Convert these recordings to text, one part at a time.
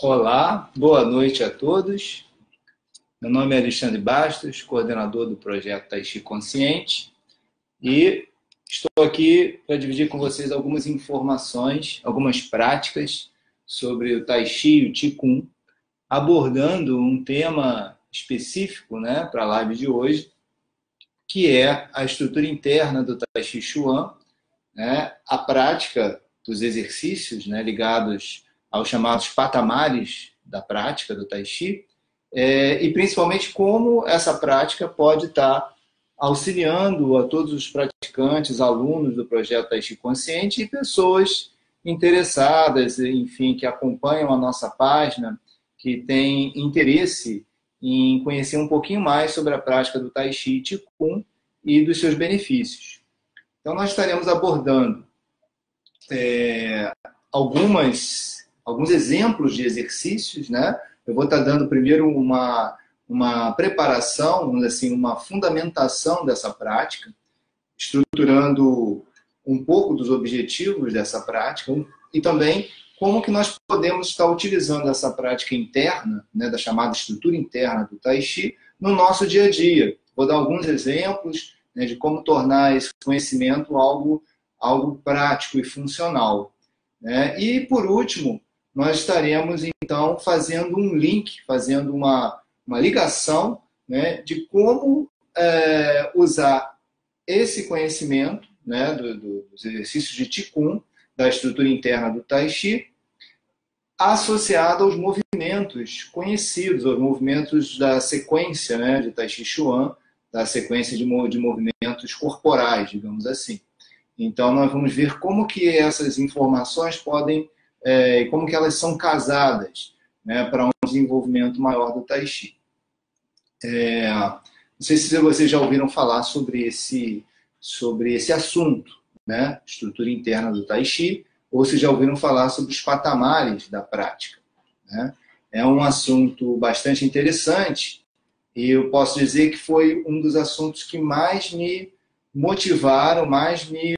Olá, boa noite a todos. Meu nome é Alexandre Bastos, coordenador do projeto Tai Chi Consciente, e estou aqui para dividir com vocês algumas informações, algumas práticas sobre o Tai Chi e o Qigong, abordando um tema específico, para a live de hoje, que é a estrutura interna do Tai Chi Chuan, a prática dos exercícios, ligados aos chamados patamares da prática do Tai Chi, e principalmente como essa prática pode estar auxiliando a todos os praticantes, alunos do projeto Tai Chi Consciente e pessoas interessadas, enfim, que acompanham a nossa página, que têm interesse em conhecer um pouquinho mais sobre a prática do Tai Chi e Qigong e dos seus benefícios. Então, nós estaremos abordando alguns exemplos de exercícios, Eu vou estar dando primeiro uma preparação, vamos dizer assim, uma fundamentação dessa prática, estruturando um pouco dos objetivos dessa prática e também como que nós podemos estar utilizando essa prática interna, da chamada estrutura interna do Tai Chi, no nosso dia a dia. Vou dar alguns exemplos de como tornar esse conhecimento algo prático e funcional. E, por último, nós estaremos, então, fazendo um link, fazendo uma ligação de como usar esse conhecimento dos exercícios de Qigong, da estrutura interna do Tai Chi, associado aos movimentos conhecidos, aos movimentos da sequência de Tai Chi Chuan, da sequência de movimentos corporais, digamos assim. Então, nós vamos ver como que essas informações podem, como que elas são casadas para um desenvolvimento maior do Tai Chi. Não sei se vocês já ouviram falar sobre esse assunto, estrutura interna do Tai Chi, ou se já ouviram falar sobre os patamares da prática. É um assunto bastante interessante e eu posso dizer que foi um dos assuntos que mais me motivaram, mais me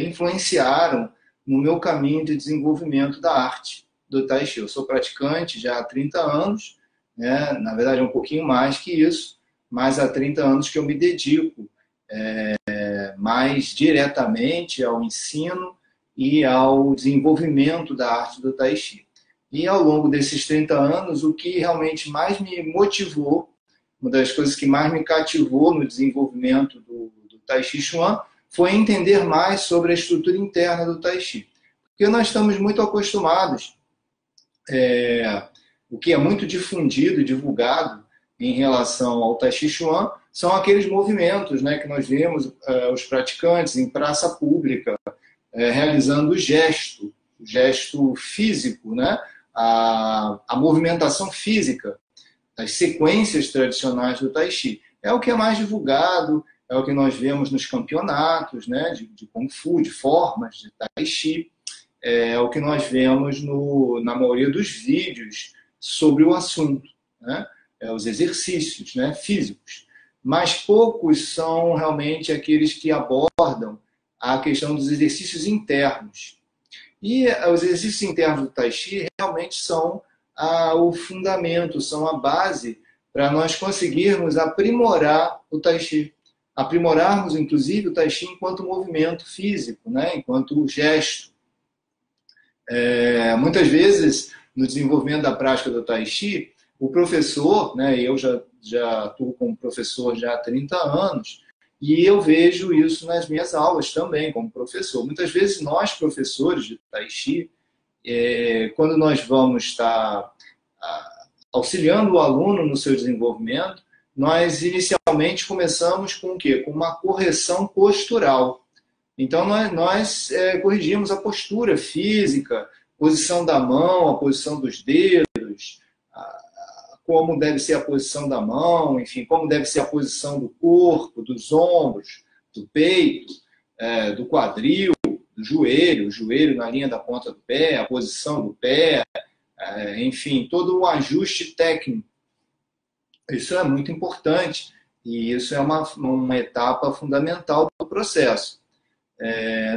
influenciaram no meu caminho de desenvolvimento da arte do Tai Chi. Eu sou praticante já há 30 anos, na verdade é um pouquinho mais que isso, mas há 30 anos que eu me dedico mais diretamente ao ensino e ao desenvolvimento da arte do Tai Chi. E ao longo desses 30 anos, o que realmente mais me motivou, uma das coisas que mais me cativou no desenvolvimento do Tai Chi Chuan, foi entender mais sobre a estrutura interna do Tai Chi. Porque nós estamos muito acostumados, o que é muito difundido e divulgado em relação ao Tai Chi Chuan, são aqueles movimentos que nós vemos os praticantes em praça pública, realizando o gesto físico, a movimentação física, as sequências tradicionais do Tai Chi. É o que é mais divulgado, é o que nós vemos nos campeonatos de Kung Fu, de formas de Tai Chi, é o que nós vemos na maioria dos vídeos sobre o assunto, os exercícios físicos. Mas poucos são realmente aqueles que abordam a questão dos exercícios internos. E os exercícios internos do Tai Chi realmente são o fundamento, são a base para nós conseguirmos aprimorar o Tai Chi. Aprimorarmos, inclusive, o Tai Chi enquanto movimento físico, enquanto gesto. Muitas vezes, no desenvolvimento da prática do Tai Chi, o professor, eu já atuo como professor já há 30 anos, e eu vejo isso nas minhas aulas também, como professor. Muitas vezes nós, professores de Tai Chi, quando nós vamos estar auxiliando o aluno no seu desenvolvimento, nós inicialmente começamos com o quê? Com uma correção postural. Então, nós corrigimos a postura física, posição da mão, a posição dos dedos, como deve ser a posição da mão, enfim, como deve ser a posição do corpo, dos ombros, do peito, do quadril, do joelho, o joelho na linha da ponta do pé, a posição do pé, enfim, todo o ajuste técnico. Isso é muito importante e isso é uma etapa fundamental do processo.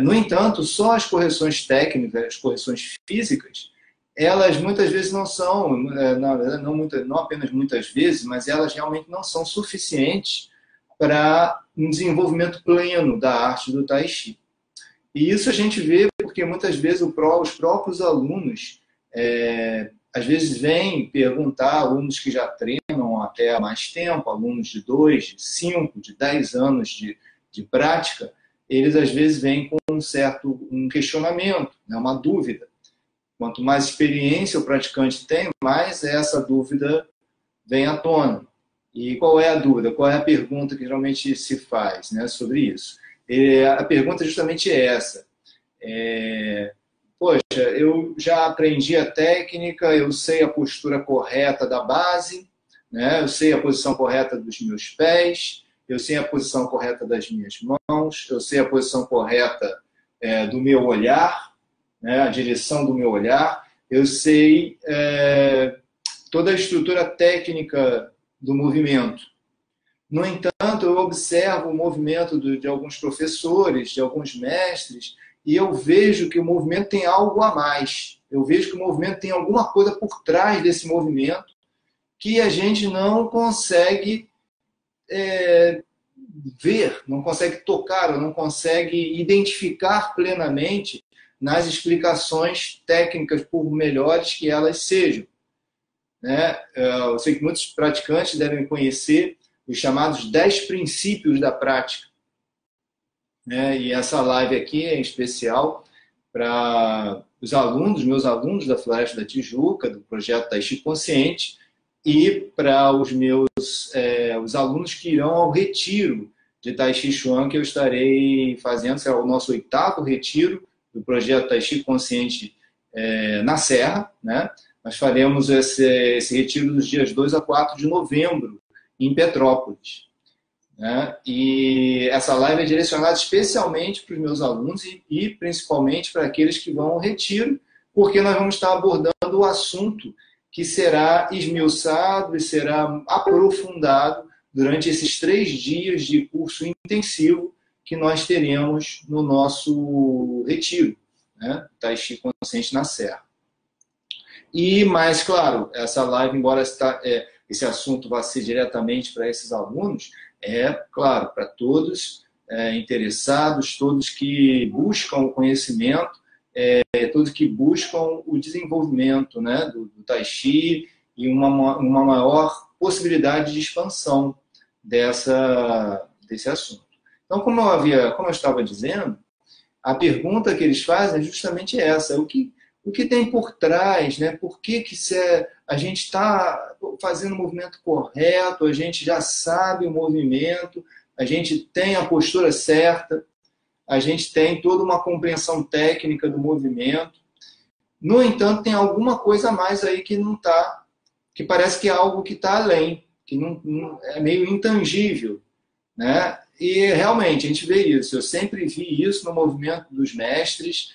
No entanto, só as correções técnicas, as correções físicas, elas muitas vezes não são, na verdade, não apenas muitas vezes, mas elas realmente não são suficientes para um desenvolvimento pleno da arte do Tai Chi. E isso a gente vê porque muitas vezes os próprios alunos, às vezes vêm perguntar, alunos que já treinam até há mais tempo, alunos de 2, de 5, de 10 anos de prática, eles às vezes vêm com um questionamento, né, uma dúvida. Quanto mais experiência o praticante tem, mais essa dúvida vem à tona. E qual é a dúvida? Qual é a pergunta que geralmente se faz, né, sobre isso? A pergunta é justamente essa. Poxa, eu já aprendi a técnica, eu sei a postura correta da base, né, eu sei a posição correta dos meus pés, eu sei a posição correta das minhas mãos, eu sei a posição correta do meu olhar, né, a direção do meu olhar, eu sei toda a estrutura técnica do movimento. No entanto, eu observo o movimento de alguns professores, de alguns mestres, e eu vejo que o movimento tem algo a mais. Eu vejo que o movimento tem alguma coisa por trás desse movimento que a gente não consegue ver, não consegue tocar, ou não consegue identificar plenamente nas explicações técnicas, por melhores que elas sejam. Né? Eu sei que muitos praticantes devem conhecer os chamados 10 princípios da prática. Né? E essa live aqui é especial para os alunos, meus alunos da Floresta da Tijuca, do projeto Tai Chi Consciente, e para os alunos que irão ao retiro de Tai Chi Chuan, que eu estarei fazendo, será o nosso 8º retiro do projeto Tai Chi Consciente na Serra, né? Nós faremos esse retiro dos dias 2 a 4 de novembro, em Petrópolis. Né? E essa live é direcionada especialmente para os meus alunos e principalmente para aqueles que vão ao retiro, porque nós vamos estar abordando o assunto que será esmiuçado e será aprofundado durante esses 3 dias de curso intensivo que nós teremos no nosso retiro, né? Tai Chi Consciente na Serra. E, mais claro, essa live, embora esse assunto vá ser diretamente para esses alunos, claro, para todos interessados, todos que buscam o conhecimento, todos que buscam o desenvolvimento, né, do Tai Chi e uma maior possibilidade de expansão desse assunto. Então, como eu estava dizendo, a pergunta que eles fazem é justamente essa: o que tem por trás, né? Por que a gente está fazendo o movimento correto, a gente já sabe o movimento, a gente tem a postura certa, a gente tem toda uma compreensão técnica do movimento. No entanto, tem alguma coisa a mais aí que não está, que parece que é algo que está além, que não é meio intangível, né? E realmente a gente vê isso. Eu sempre vi isso no movimento dos mestres,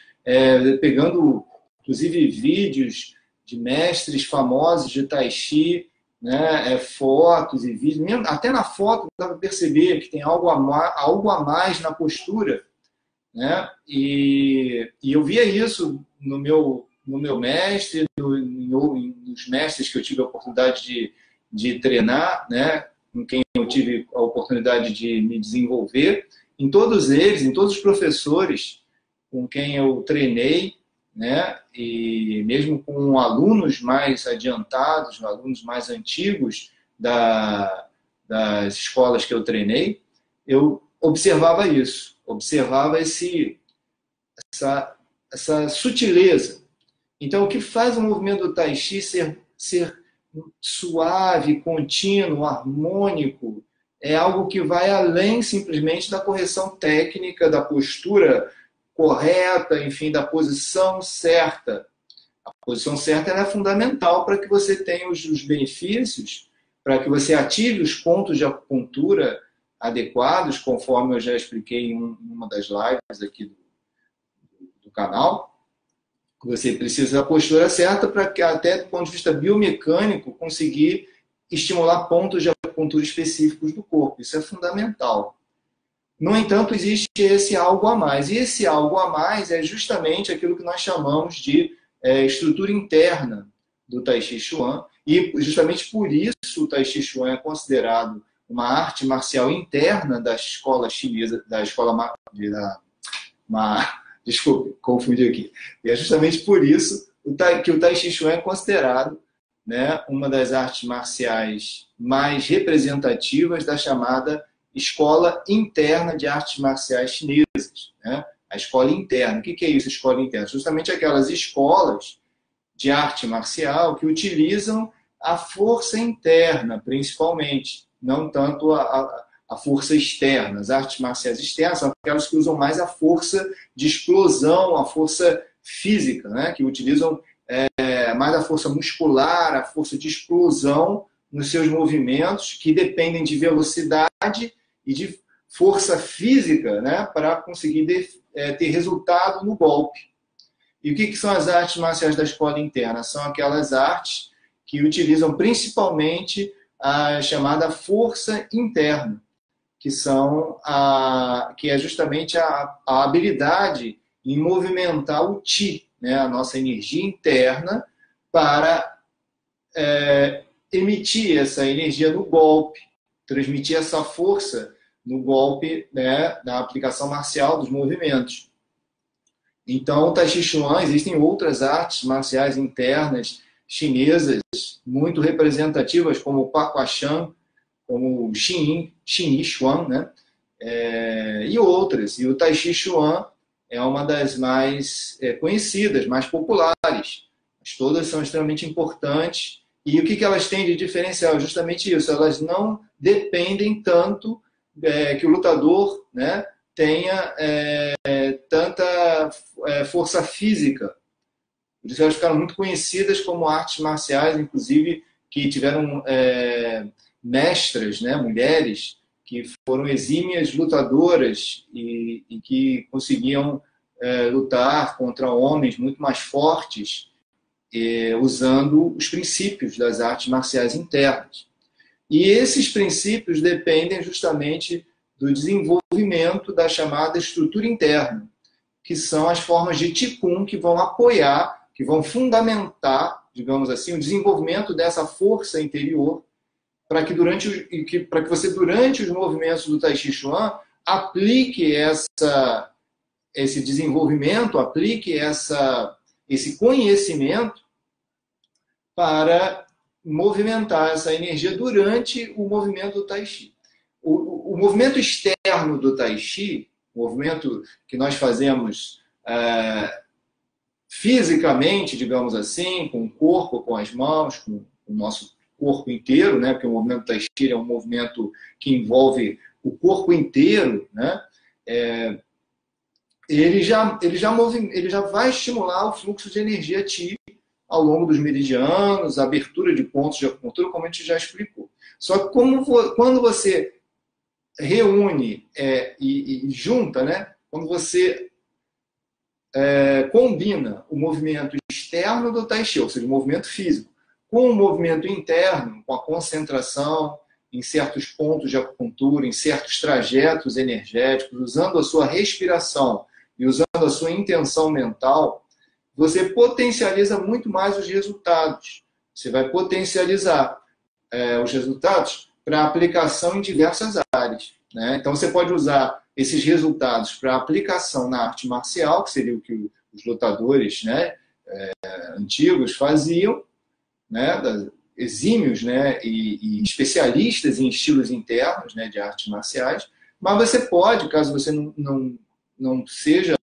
pegando inclusive vídeos de mestres famosos de Tai Chi, né, fotos e vídeos. Mesmo, até na foto dá para perceber que tem algo a mais na postura. Né? E eu via isso no meu mestre, nos mestres que eu tive a oportunidade de treinar, né? Com quem eu tive a oportunidade de me desenvolver, em todos eles, em todos os professores com quem eu treinei, né? E mesmo com alunos mais adiantados, alunos mais antigos das escolas que eu treinei, eu observava isso, observava essa sutileza. Então, o que faz o movimento do Tai Chi ser suave, contínuo, harmônico, é algo que vai além simplesmente da correção técnica, da postura correta, enfim, da posição certa. A posição certa é fundamental para que você tenha os benefícios, para que você ative os pontos de acupuntura adequados, conforme eu já expliquei em uma das lives aqui do canal. Você precisa da postura certa para que, até do ponto de vista biomecânico, conseguir estimular pontos de acupuntura específicos do corpo. Isso é fundamental. No entanto, existe esse algo a mais. E esse algo a mais é justamente aquilo que nós chamamos de estrutura interna do Tai Chi Chuan, e justamente por isso o Tai Chi Chuan é considerado uma arte marcial interna da escola chinesa, desculpe, confundi aqui. E é justamente por isso que o Tai Chi Chuan é considerado, né, uma das artes marciais mais representativas da chamada escola interna de artes marciais chinesas, né? A escola interna. O que é isso, escola interna? Justamente aquelas escolas de arte marcial que utilizam a força interna, principalmente, não tanto a força externa. As artes marciais externas são aquelas que usam mais a força de explosão, a força física, né? Que utilizam mais a força muscular, a força de explosão nos seus movimentos, que dependem de velocidade e de força física, né? Para conseguir ter resultado no golpe. E o que são as artes marciais da escola interna? São aquelas artes que utilizam principalmente a chamada força interna, que é justamente a habilidade em movimentar o Qi, né, a nossa energia interna, para emitir essa energia no golpe, transmitir essa força no golpe, né, na aplicação marcial dos movimentos. Então, o Tai Chi Chuan, existem outras artes marciais internas chinesas muito representativas, como o Paquashan, como o Xin Yi Chuan, né? E outras. E o Tai Chi Chuan é uma das mais conhecidas, mais populares. Mas todas são extremamente importantes. E o que elas têm de diferencial? Justamente isso. Elas não dependem tanto que o lutador, né, tenha tanta força física. Por isso elas ficaram muito conhecidas como artes marciais, inclusive que tiveram mestras, né, mulheres, que foram exímias lutadoras e que conseguiam lutar contra homens muito mais fortes, usando os princípios das artes marciais internas. E esses princípios dependem justamente do desenvolvimento da chamada estrutura interna, que são as formas de Qigong que vão apoiar, que vão fundamentar, digamos assim, o desenvolvimento dessa força interior, para que você, durante os movimentos do Tai Chi Chuan, aplique esse desenvolvimento, aplique esse conhecimento para movimentar essa energia durante o movimento do Tai Chi. O movimento externo do Tai Chi, o movimento que nós fazemos fisicamente, digamos assim, com o corpo, com as mãos, com o nosso corpo inteiro, né? Porque o movimento do Tai Chi é um movimento que envolve o corpo inteiro, né? Ele já vai estimular o fluxo de energia Qi ao longo dos meridianos, a abertura de pontos de acupuntura, como a gente já explicou. Só que quando você reúne e junta, né? Quando você combina o movimento externo do Tai Chi, ou seja, o movimento físico, com o movimento interno, com a concentração em certos pontos de acupuntura, em certos trajetos energéticos, usando a sua respiração e usando a sua intenção mental, você potencializa muito mais os resultados. Você vai potencializar os resultados para aplicação em diversas áreas, né? Então, você pode usar esses resultados para aplicação na arte marcial, que seria o que os lutadores, né, antigos faziam, né, exímios, né, e especialistas em estilos internos, né, de artes marciais. Mas você pode, caso você não seja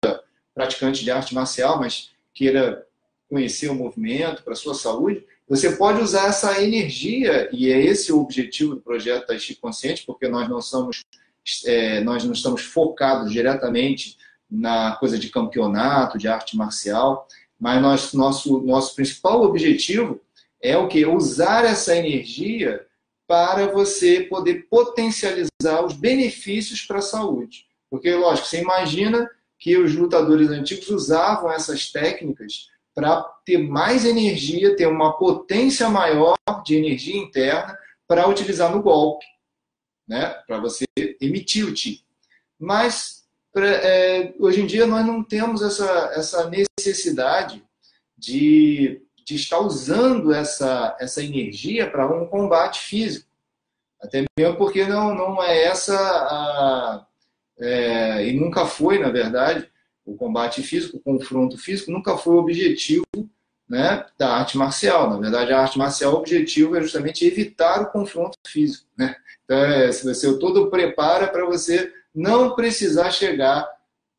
praticante de arte marcial, mas queira conhecer o movimento para a sua saúde, você pode usar essa energia, e é esse o objetivo do projeto Tai Chi Consciente, porque nós não estamos focados diretamente na coisa de campeonato, de arte marcial, mas nosso principal objetivo é o quê? Usar essa energia para você poder potencializar os benefícios para a saúde. Porque, lógico, você imagina que os lutadores antigos usavam essas técnicas para ter mais energia, ter uma potência maior de energia interna para utilizar no golpe, né? Para você emitir o Qi. Mas, hoje em dia, nós não temos essa necessidade de estar usando essa energia para um combate físico. Até mesmo porque não é e nunca foi, na verdade, o combate físico, o confronto físico, nunca foi o objetivo, né, da arte marcial. Na verdade, a arte marcial, o objetivo é justamente evitar o confronto físico, né? Então, se você todo prepara para você não precisar chegar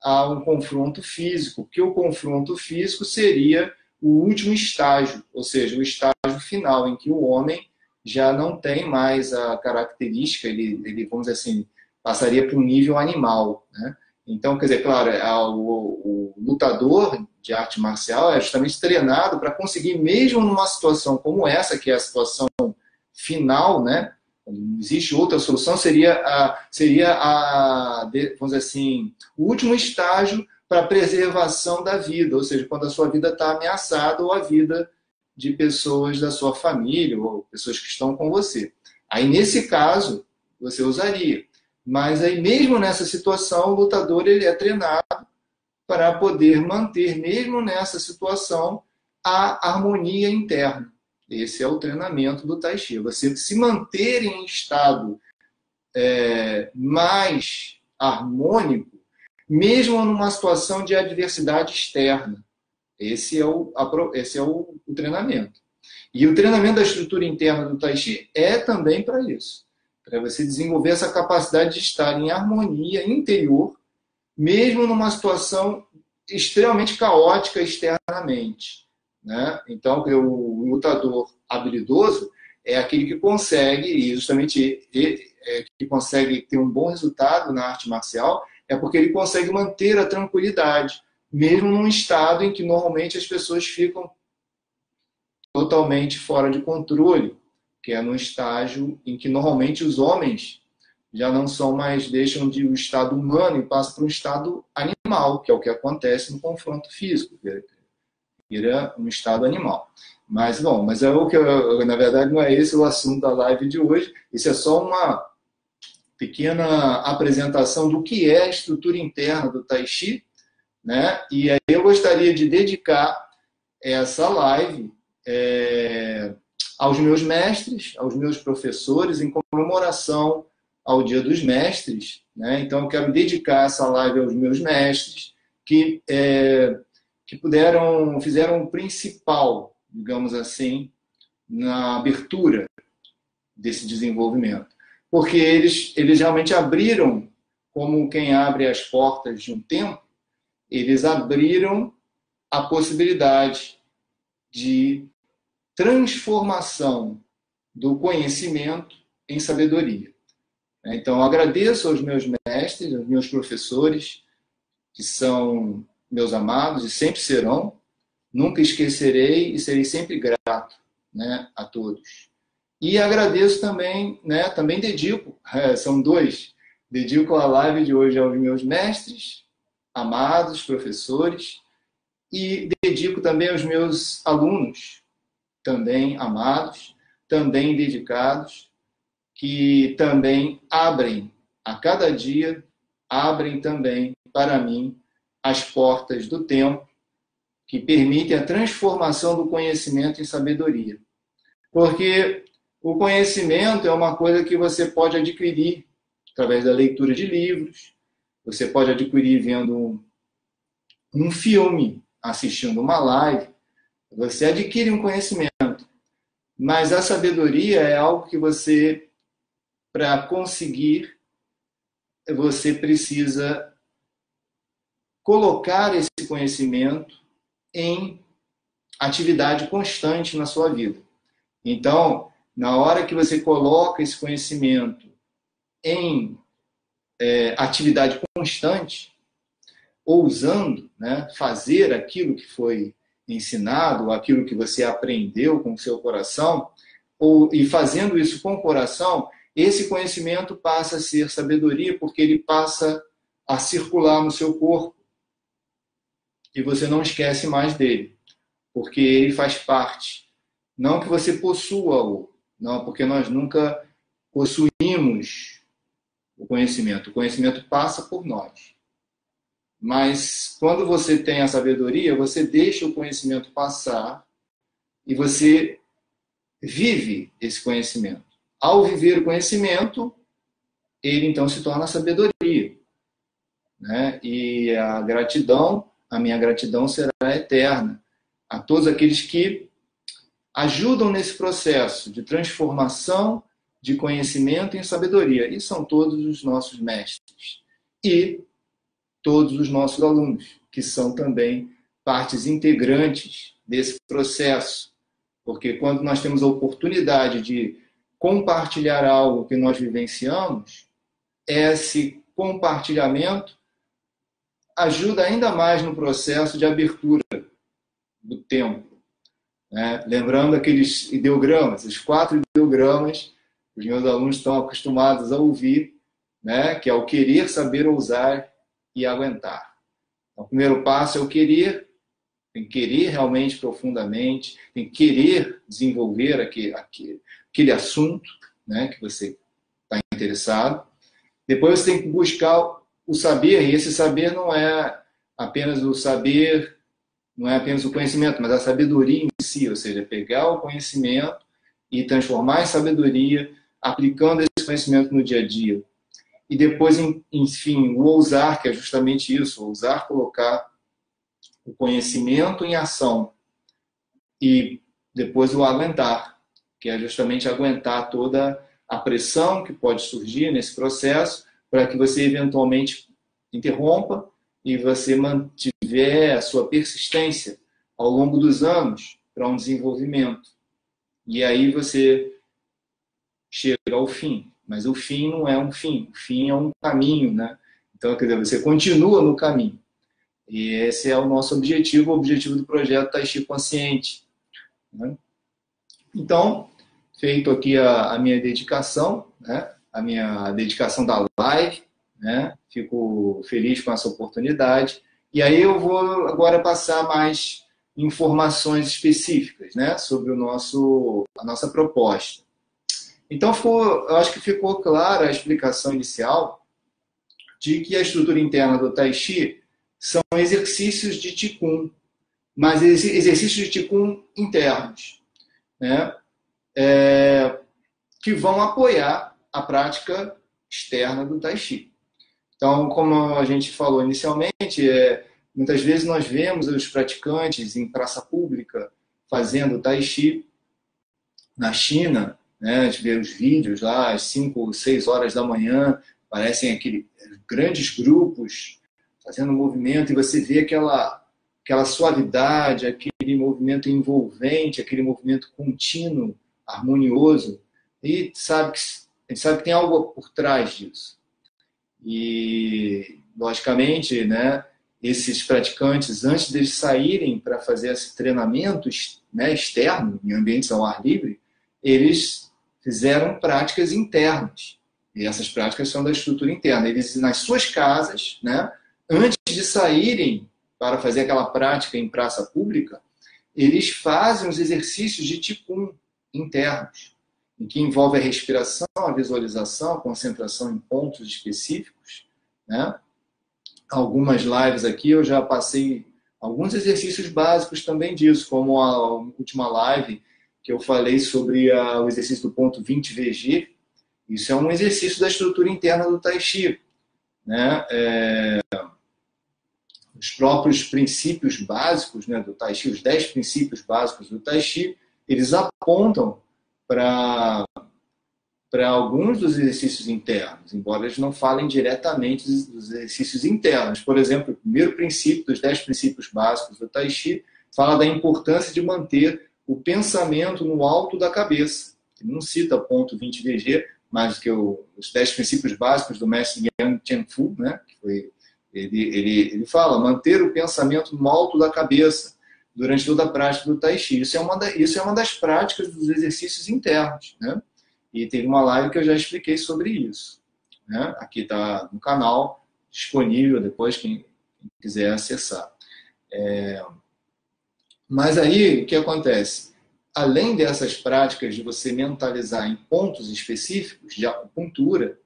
a um confronto físico, porque o confronto físico seria o último estágio, ou seja, o estágio final, em que o homem já não tem mais a característica, ele vamos dizer assim, passaria para um nível animal, né? Então, quer dizer, claro, o lutador de arte marcial é justamente treinado para conseguir, mesmo numa situação como essa, que é a situação final, né? Não existe outra solução, vamos dizer assim, o último estágio para a preservação da vida, ou seja, quando a sua vida está ameaçada ou a vida de pessoas da sua família ou pessoas que estão com você. Aí, nesse caso, você usaria. Mas aí, mesmo nessa situação, o lutador ele é treinado para poder manter, mesmo nessa situação, a harmonia interna. Esse é o treinamento do Tai Chi. Você se manter em estado mais harmônico, mesmo numa situação de adversidade externa. Esse é o treinamento. E o treinamento da estrutura interna do Tai Chi é também para isso. Para você desenvolver essa capacidade de estar em harmonia interior, mesmo numa situação extremamente caótica externamente, né? Então, o lutador habilidoso é aquele que consegue, e justamente que consegue ter um bom resultado na arte marcial, é porque ele consegue manter a tranquilidade, mesmo num estado em que normalmente as pessoas ficam totalmente fora de controle, que é no estágio em que normalmente os homens já não são mais, deixam de um estado humano e passam para um estado animal, que é o que acontece no confronto físico, vira um estado animal. Mas, bom, é o que na verdade não é esse o assunto da live de hoje, isso é só uma pequena apresentação do que é a estrutura interna do Tai Chi, né? E aí eu gostaria de dedicar essa live aos meus mestres, aos meus professores, em comemoração ao Dia dos Mestres, né? Então eu quero dedicar essa live aos meus mestres que fizeram o principal, digamos assim, na abertura desse desenvolvimento. Porque eles realmente abriram, como quem abre as portas de um templo, eles abriram a possibilidade de transformação do conhecimento em sabedoria. Então, eu agradeço aos meus mestres, aos meus professores, que são meus amados e sempre serão. Nunca esquecerei e serei sempre grato, né, a todos. E agradeço também, né, também dedico, são dois, dedico a live de hoje aos meus mestres, amados, professores, e dedico também aos meus alunos, também amados, também dedicados, que também abrem, a cada dia, abrem também para mim as portas do tempo, que permitem a transformação do conhecimento em sabedoria. Porque o conhecimento é uma coisa que você pode adquirir através da leitura de livros, você pode adquirir vendo um filme, assistindo uma live, você adquire um conhecimento. Mas a sabedoria é algo que você, para conseguir, você precisa colocar esse conhecimento em atividade constante na sua vida. Então, na hora que você coloca esse conhecimento em atividade constante, ousando, né, fazer aquilo que foi ensinado, aquilo que você aprendeu com o seu coração, e fazendo isso com o coração, esse conhecimento passa a ser sabedoria, porque ele passa a circular no seu corpo e você não esquece mais dele, porque ele faz parte. Não que você possua-o, não, porque nós nunca possuímos o conhecimento. O conhecimento passa por nós. Mas quando você tem a sabedoria, você deixa o conhecimento passar e você vive esse conhecimento. Ao viver o conhecimento, ele então se torna sabedoria, né? E a minha gratidão será eterna a todos aqueles que ajudam nesse processo de transformação de conhecimento em sabedoria. E são todos os nossos mestres e todos os nossos alunos, que são também partes integrantes desse processo. Porque quando nós temos a oportunidade de compartilhar algo que nós vivenciamos, esse compartilhamento ajuda ainda mais no processo de abertura do templo, né? Lembrando aqueles ideogramas, os 4 ideogramas, os meus alunos estão acostumados a ouvir, né? Que é o querer, saber, ousar e aguentar. Então, o primeiro passo é o querer, tem que querer realmente profundamente, tem que querer desenvolver aquele assunto, né? Que você está interessado. Depois você tem que buscar o saber, e esse saber não é apenas o saber, não é apenas o conhecimento, mas a sabedoria em si, ou seja, pegar o conhecimento e transformar em sabedoria, aplicando esse conhecimento no dia a dia. E depois, enfim, o ousar, que é justamente isso, ousar colocar o conhecimento em ação. E depois o aguentar, que é justamente aguentar toda a pressão que pode surgir nesse processo, para que você eventualmente interrompa e você mantiver a sua persistência ao longo dos anos para um desenvolvimento. E aí você chega ao fim. Mas o fim não é um fim, o fim é um caminho, né? Então, quer dizer, você continua no caminho. E esse é o nosso objetivo, o objetivo do projeto Tai Chi Consciente, né? Então, feito aqui a minha dedicação, né? A minha dedicação da live, né? Fico feliz com essa oportunidade. E aí eu vou agora passar mais informações específicas, né? Sobre a nossa proposta. Então, eu acho que ficou clara a explicação inicial de que a estrutura interna do Tai Chi são exercícios de Qigong, mas exercícios de Qigong internos, né? Que vão apoiar a prática externa do Tai Chi. Então, como a gente falou inicialmente, muitas vezes nós vemos os praticantes em praça pública fazendo Tai Chi na China, né? A gente vê os vídeos lá às 5, 6 horas da manhã, parecem aqueles grandes grupos fazendo movimento, e você vê aquela suavidade, aquele movimento envolvente, aquele movimento contínuo, harmonioso, e a gente sabe que tem algo por trás disso. E, logicamente, né, esses praticantes, antes deles saírem para fazer esse treinamento, né, externo, em ambientes ao ar livre, eles fizeram práticas internas. E essas práticas são da estrutura interna. Eles, nas suas casas, né, antes de saírem para fazer aquela prática em praça pública, eles fazem os exercícios de Qigong internos, em que envolve a respiração, a visualização, a concentração em pontos específicos, né? Algumas lives aqui eu já passei alguns exercícios básicos também disso, como a última live que eu falei sobre o exercício do ponto 20 VG. Isso é um exercício da estrutura interna do Tai Chi, né? Os próprios princípios básicos, né, do Tai Chi, os 10 princípios básicos do Tai Chi, eles apontam para alguns dos exercícios internos, embora eles não falem diretamente dos exercícios internos. Por exemplo, o primeiro princípio dos 10 princípios básicos do Tai Chi fala da importância de manter o pensamento no alto da cabeça. Ele não cita ponto 20 VG, mais do que os 10 princípios básicos do mestre Yang Chen-Fu, né? Que foi, ele fala manter o pensamento no alto da cabeça durante toda a prática do Tai Chi. Isso é uma das práticas dos exercícios internos, né? E teve uma live que eu já expliquei sobre isso, né? Aqui está no canal, disponível depois, quem quiser acessar. Mas aí, o que acontece? Além dessas práticas de você mentalizar em pontos específicos de acupuntura,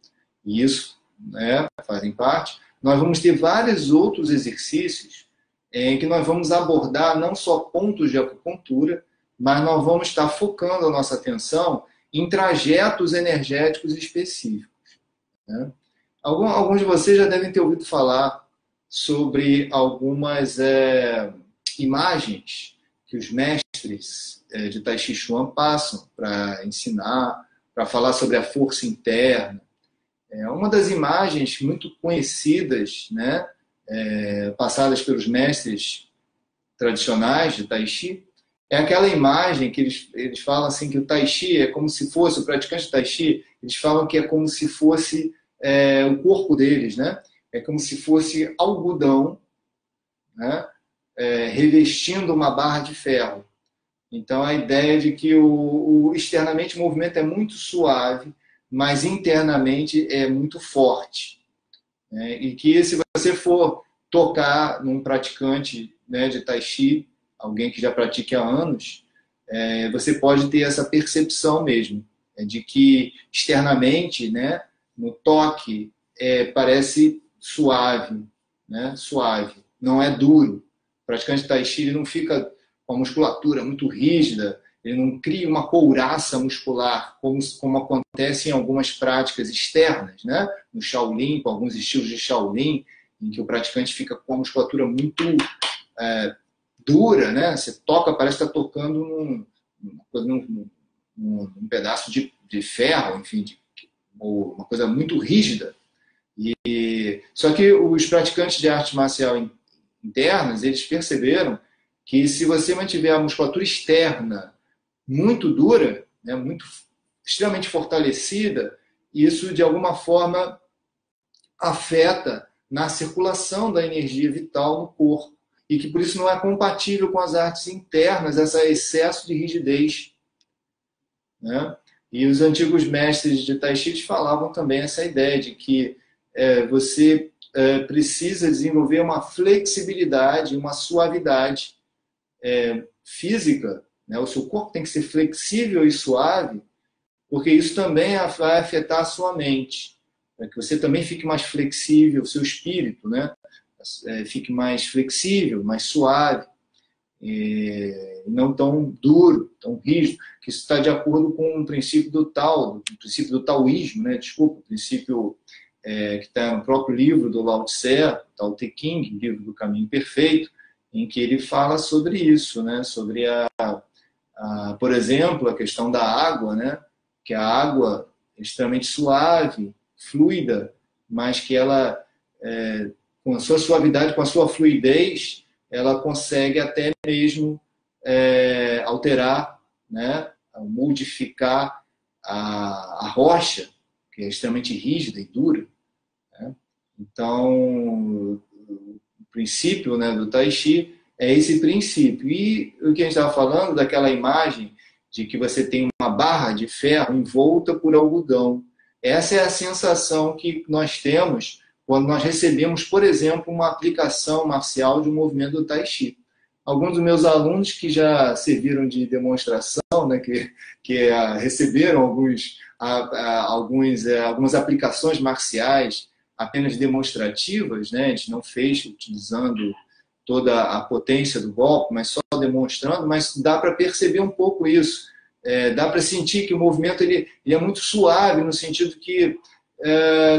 e isso, né, fazem parte, nós vamos ter vários outros exercícios em que nós vamos abordar não só pontos de acupuntura, mas nós vamos estar focando a nossa atenção em trajetos energéticos específicos, né? Alguns de vocês já devem ter ouvido falar sobre algumas imagens que os mestres de Tai Chi Chuan passam para ensinar, para falar sobre a força interna. Uma das imagens muito conhecidas, né, passadas pelos mestres tradicionais de Tai Chi, é aquela imagem que eles falam assim, que o Tai Chi é como se fosse, o praticante de Tai Chi, eles falam que é como se fosse o corpo deles, né? É como se fosse algodão, né? Revestindo uma barra de ferro. Então, a ideia de que externamente o movimento é muito suave, mas internamente é muito forte, né? E que se você for tocar num praticante, né, de Tai Chi, alguém que já pratique há anos, você pode ter essa percepção mesmo, de que externamente, né, no toque, parece suave, né? Suave, não é duro. O praticante de Tai Chi ele não fica com a musculatura muito rígida, ele não cria uma couraça muscular, como acontece em algumas práticas externas, né? No Shaolin, com alguns estilos de Shaolin, em que o praticante fica com a musculatura muito dura, né? Você toca, parece que está tocando num pedaço de ferro, enfim, uma coisa muito rígida. Só que os praticantes de arte marcial internas, eles perceberam que se você mantiver a musculatura externa muito dura, né, extremamente fortalecida, isso de alguma forma afeta na circulação da energia vital no corpo. E que por isso não é compatível com as artes internas, esse excesso de rigidez, né? E os antigos mestres de Tai Chi falavam também essa ideia de que você precisa desenvolver uma flexibilidade, uma suavidade física, né? O seu corpo tem que ser flexível e suave, porque isso também vai afetar a sua mente, para que você também fique mais flexível, o seu espírito, né? Fique mais flexível, mais suave, não tão duro, tão rígido, que isso está de acordo com o princípio do Tao, o princípio do taoísmo, né? Desculpa, o princípio que está no próprio livro do Lao Tse, Tao Te Ching, livro do Caminho Perfeito, em que ele fala sobre isso, né? Sobre por exemplo, a questão da água, né? Que a água é extremamente suave, fluida, mas que ela, com a sua suavidade, com a sua fluidez, ela consegue até mesmo alterar, né? Modificar a rocha, que é extremamente rígida e dura, né? Então, o princípio, né, do Tai Chi é esse princípio. E o que a gente estava falando, daquela imagem de que você tem uma barra de ferro envolta por algodão. Essa é a sensação que nós temos quando nós recebemos, por exemplo, uma aplicação marcial de um movimento do Tai Chi. Alguns dos meus alunos que já serviram de demonstração, né, que receberam algumas aplicações marciais apenas demonstrativas, né, a gente não fez utilizando toda a potência do golpe, mas só demonstrando, mas dá para perceber um pouco isso. Dá para sentir que o movimento ele é muito suave, no sentido que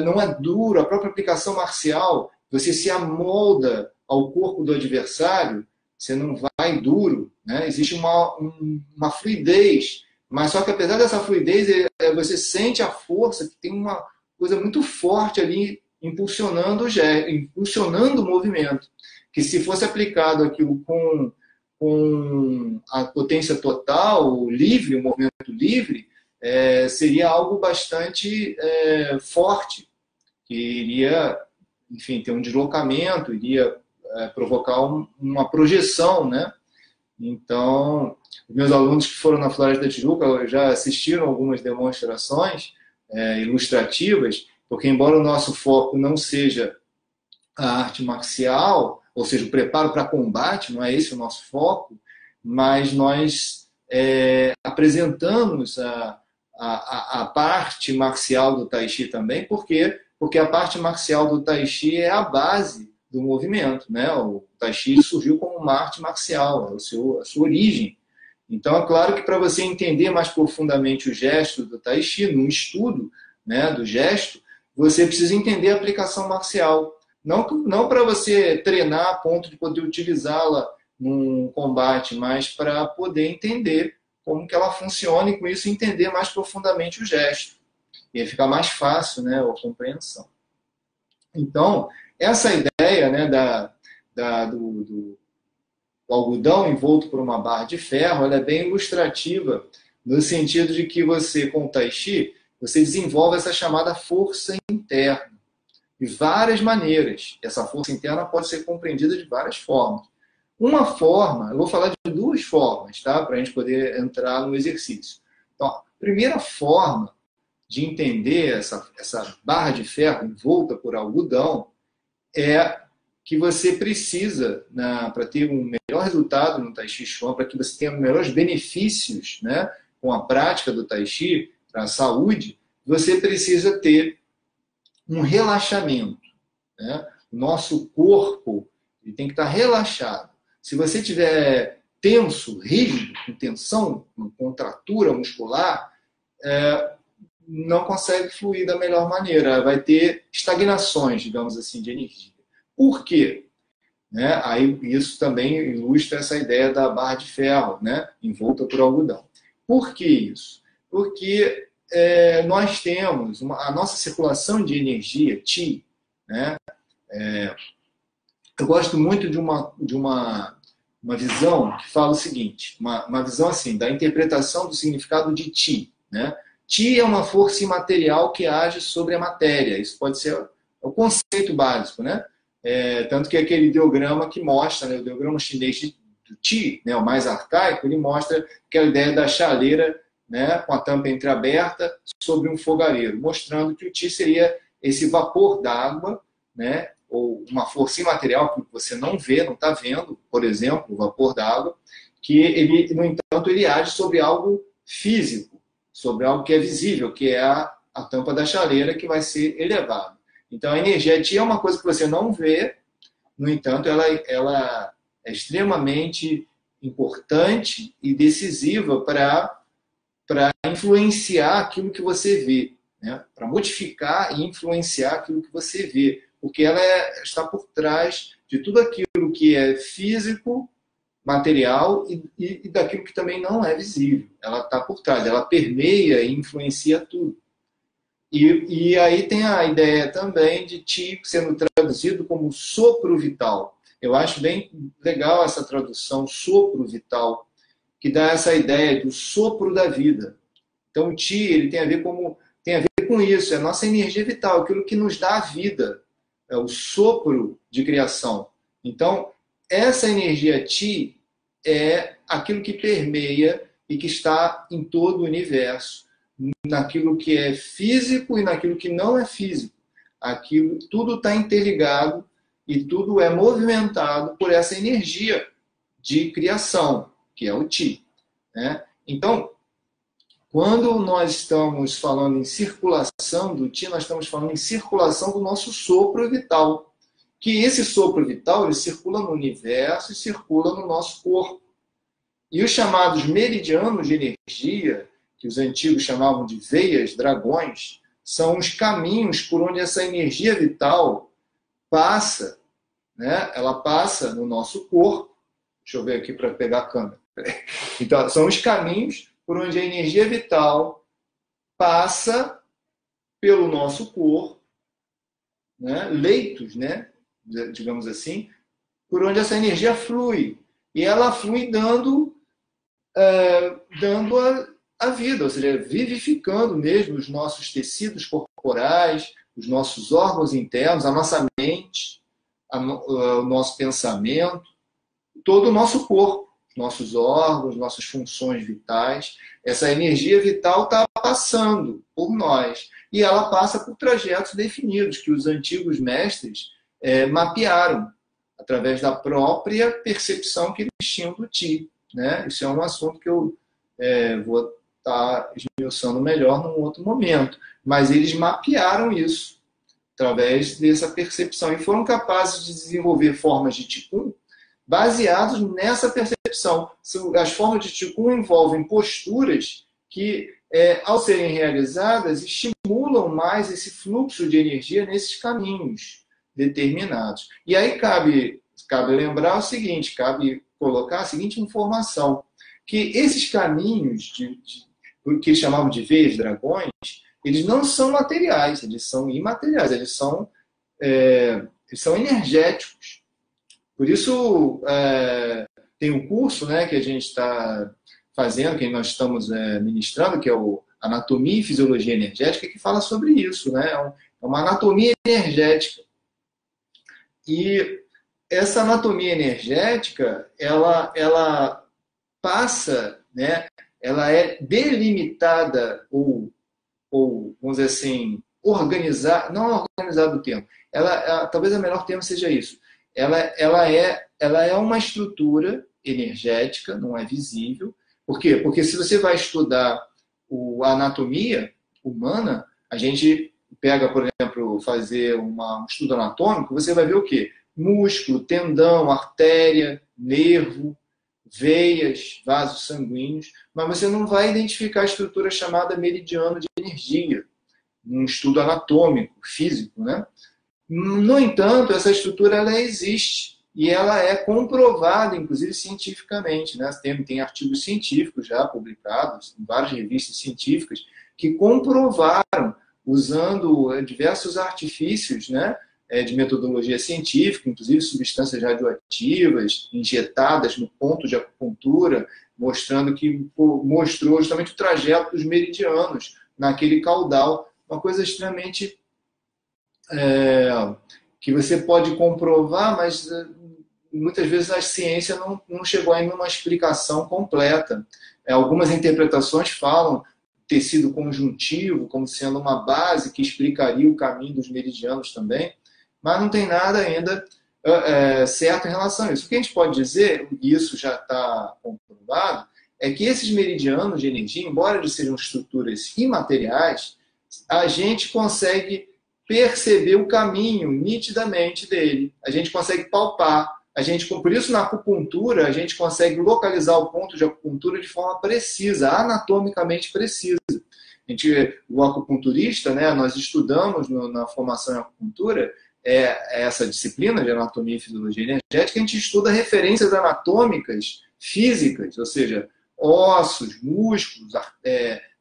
não é duro. A própria aplicação marcial, você se amolda ao corpo do adversário, você não vai duro, né? Existe uma fluidez, mas só que apesar dessa fluidez, você sente a força, que tem uma coisa muito forte ali impulsionando o movimento, que se fosse aplicado aquilo com a potência total, livre, o movimento livre, seria algo bastante forte, que iria, enfim, ter um deslocamento, iria provocar uma projeção, né? Então, os meus alunos que foram na Floresta da Tijuca já assistiram algumas demonstrações ilustrativas, porque embora o nosso foco não seja a arte marcial, ou seja, o preparo para combate, não é esse o nosso foco, mas nós apresentamos a parte marcial do Tai Chi também, porque porque a parte marcial do Tai Chi é a base do movimento, né? O Tai Chi surgiu como uma arte marcial, é a sua origem. Então, é claro que para você entender mais profundamente o gesto do Tai Chi, num estudo, né, do gesto, você precisa entender a aplicação marcial. Não para você treinar a ponto de poder utilizá-la num combate, mas para poder entender como que ela funciona e com isso entender mais profundamente o gesto. E aí fica mais fácil, né, a compreensão. Então, essa ideia, né, do algodão envolto por uma barra de ferro, ela é bem ilustrativa no sentido de que você, com o Tai Chi, você desenvolve essa chamada força interna de várias maneiras. Essa força interna pode ser compreendida de várias formas. Uma forma, eu vou falar de duas formas, tá? Para a gente poder entrar no exercício. Então, a primeira forma de entender essa barra de ferro envolta por algodão é que você precisa, para ter um melhor resultado no Tai Chi Chuan, para que você tenha melhores benefícios, né, com a prática do Tai Chi, para a saúde, você precisa ter um relaxamento. Né? O nosso corpo ele tem que estar relaxado. Se você estiver tenso, rígido, com tensão, com contratura muscular, não consegue fluir da melhor maneira. Vai ter estagnações, digamos assim, de energia. Por quê? Né? Aí, isso também ilustra essa ideia da barra de ferro, né? Envolta por algodão. Por que isso? Porque nós temos a nossa circulação de energia, Qi, né? Eu gosto muito de uma visão que fala o seguinte, uma visão assim, da interpretação do significado de Qi. Né? Qi é uma força imaterial que age sobre a matéria. Isso pode ser o conceito básico, né? Tanto que aquele ideograma que mostra, né, o ideograma chinês do Qi, né, o mais arcaico, ele mostra aquela ideia da chaleira, né, com a tampa entreaberta sobre um fogareiro, mostrando que o Qi seria esse vapor d'água, né, ou uma força imaterial que você não vê, não está vendo, por exemplo, o vapor d'água, que ele, no entanto, ele age sobre algo físico, sobre algo que é visível, que é a tampa da chaleira que vai ser elevada. Então, a energia Qi é uma coisa que você não vê, no entanto, ela é extremamente importante e decisiva para influenciar aquilo que você vê, né? Para modificar e influenciar aquilo que você vê, porque ela está por trás de tudo aquilo que é físico, material e daquilo que também não é visível. Ela está por trás, ela permeia e influencia tudo. E aí tem a ideia também de Qi sendo traduzido como sopro vital. Eu acho bem legal essa tradução, sopro vital, que dá essa ideia do sopro da vida. Então o Qi ele tem a ver com isso, é a nossa energia vital, aquilo que nos dá a vida, é o sopro de criação. Então, essa energia Qi é aquilo que permeia e que está em todo o universo, naquilo que é físico e naquilo que não é físico. Tudo está interligado e tudo é movimentado por essa energia de criação, que é o Qi. Né? Então, quando nós estamos falando em circulação do Qi, nós estamos falando em circulação do nosso sopro vital. Que esse sopro vital ele circula no universo e circula no nosso corpo. E os chamados meridianos de energia, que os antigos chamavam de veias, dragões, são os caminhos por onde essa energia vital passa. Né? Ela passa no nosso corpo. Deixa eu ver aqui para pegar a câmera. Então, são os caminhos por onde a energia vital passa pelo nosso corpo, né? Leitos, né? Digamos assim, por onde essa energia flui. E ela flui dando a vida, ou seja, vivificando mesmo os nossos tecidos corporais, os nossos órgãos internos, a nossa mente, o nosso pensamento, todo o nosso corpo, nossos órgãos, nossas funções vitais. Essa energia vital está passando por nós. E ela passa por trajetos definidos, que os antigos mestres mapearam, através da própria percepção que eles tinham do Qi. Né? Isso é um assunto que eu vou estar esmiuçando melhor num outro momento. Mas eles mapearam isso. através dessa percepção. E foram capazes de desenvolver formas de Qigong baseados nessa percepção. As formas de Qigong envolvem posturas que, ao serem realizadas, estimulam mais esse fluxo de energia nesses caminhos determinados. E aí cabe lembrar o seguinte, cabe colocar a seguinte informação, que esses caminhos, que eles chamavam de veias dragões, eles não são materiais, eles são imateriais, eles são energéticos. Por isso, tem um curso, né, que a gente está fazendo, que nós estamos ministrando, que é o Anatomia e Fisiologia Energética, que fala sobre isso, né? É uma anatomia energética. E essa anatomia energética, ela passa, né? Ela é delimitada ou vamos dizer assim, organizada, não é organizado o termo, talvez o melhor termo seja isso. Ela é uma estrutura energética, não é visível. Por quê? Porque se você vai estudar a anatomia humana, a gente pega, por exemplo, fazer um estudo anatômico, você vai ver o quê? Músculo, tendão, artéria, nervo, veias, vasos sanguíneos, mas você não vai identificar a estrutura chamada meridiano de energia, num estudo anatômico, físico, né? No entanto, essa estrutura ela existe e ela é comprovada, inclusive cientificamente, né? Tem artigos científicos já publicados em várias revistas científicas que comprovaram, usando diversos artifícios, né, de metodologia científica, inclusive substâncias radioativas injetadas no ponto de acupuntura, mostrou justamente o trajeto dos meridianos naquele caudal, uma coisa extremamente que você pode comprovar, mas muitas vezes a ciência não chegou ainda numa explicação completa. Algumas interpretações falam tecido conjuntivo como sendo uma base que explicaria o caminho dos meridianos também, mas não tem nada ainda certo em relação a isso. O que a gente pode dizer, e isso já está comprovado, é que esses meridianos de energia, embora eles sejam estruturas imateriais, a gente consegue perceber o caminho nitidamente dele. A gente consegue palpar. Por isso, na acupuntura, a gente consegue localizar o ponto de acupuntura de forma precisa, anatomicamente precisa. O acupunturista, né, nós estudamos na formação em acupuntura, essa disciplina de anatomia e fisiologia energética, a gente estuda referências anatômicas físicas, ou seja, ossos, músculos,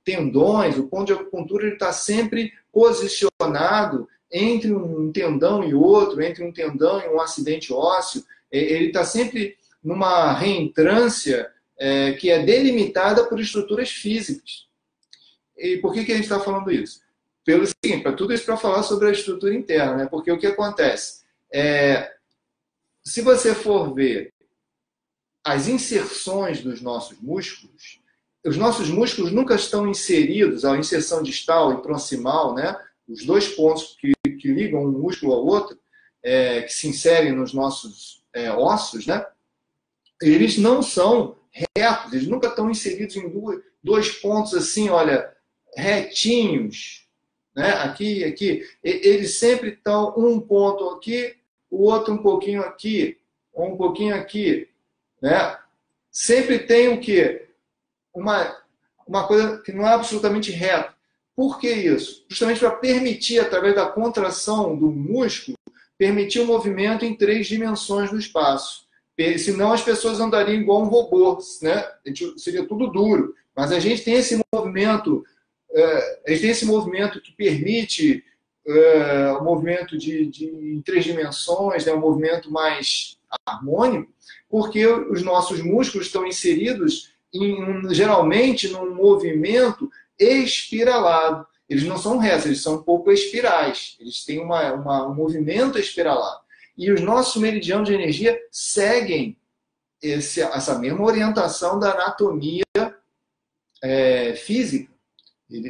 tendões. O ponto de acupuntura está sempre posicionado entre um tendão e outro, entre um tendão e um acidente ósseo. Ele está sempre numa reentrância que é delimitada por estruturas físicas. E por que a gente está falando isso? Pelo seguinte, tudo isso para falar sobre a estrutura interna, né? Porque o que acontece? Se você for ver as inserções dos nossos músculos, os nossos músculos nunca estão inseridos, a inserção distal e proximal, né? Os dois pontos que ligam um músculo ao outro, que se inserem nos nossos ossos, né? Eles não são retos, eles nunca estão inseridos em dois pontos assim, olha, retinhos, né? Aqui, aqui. Eles sempre estão um ponto aqui, o outro um pouquinho aqui, ou um pouquinho aqui, né? Sempre tem o quê? Uma coisa que não é absolutamente reta. Por que isso? Justamente para permitir, através da contração do músculo, permitir o movimento em 3 dimensões do espaço. Senão as pessoas andariam igual um robô, né? Seria tudo duro. Mas a gente tem esse movimento, que permite o movimento em 3 dimensões, né? Um movimento mais harmônico, porque os nossos músculos estão inseridos geralmente num movimento espiralado. Eles não são retos, eles são um pouco espirais. Eles têm um movimento espiralado. E os nossos meridianos de energia seguem essa mesma orientação da anatomia física.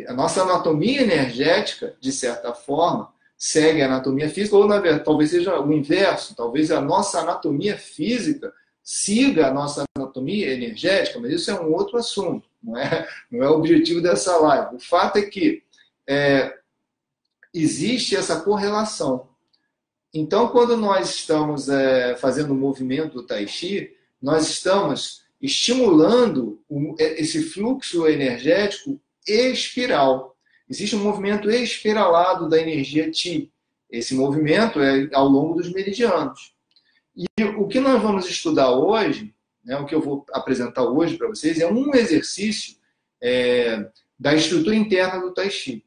A nossa anatomia energética, de certa forma, segue a anatomia física, ou, na verdade, talvez seja o inverso. Talvez a nossa anatomia física siga a nossa anatomia energética, mas isso é um outro assunto, não é o objetivo dessa live. O fato é que existe essa correlação. Então, quando nós estamos fazendo o movimento do Tai Chi, nós estamos estimulando esse fluxo energético espiral. Existe um movimento espiralado da energia Qi. Esse movimento é ao longo dos meridianos. E o que nós vamos estudar hoje, né, o que eu vou apresentar hoje para vocês, é um exercício da estrutura interna do Tai Chi.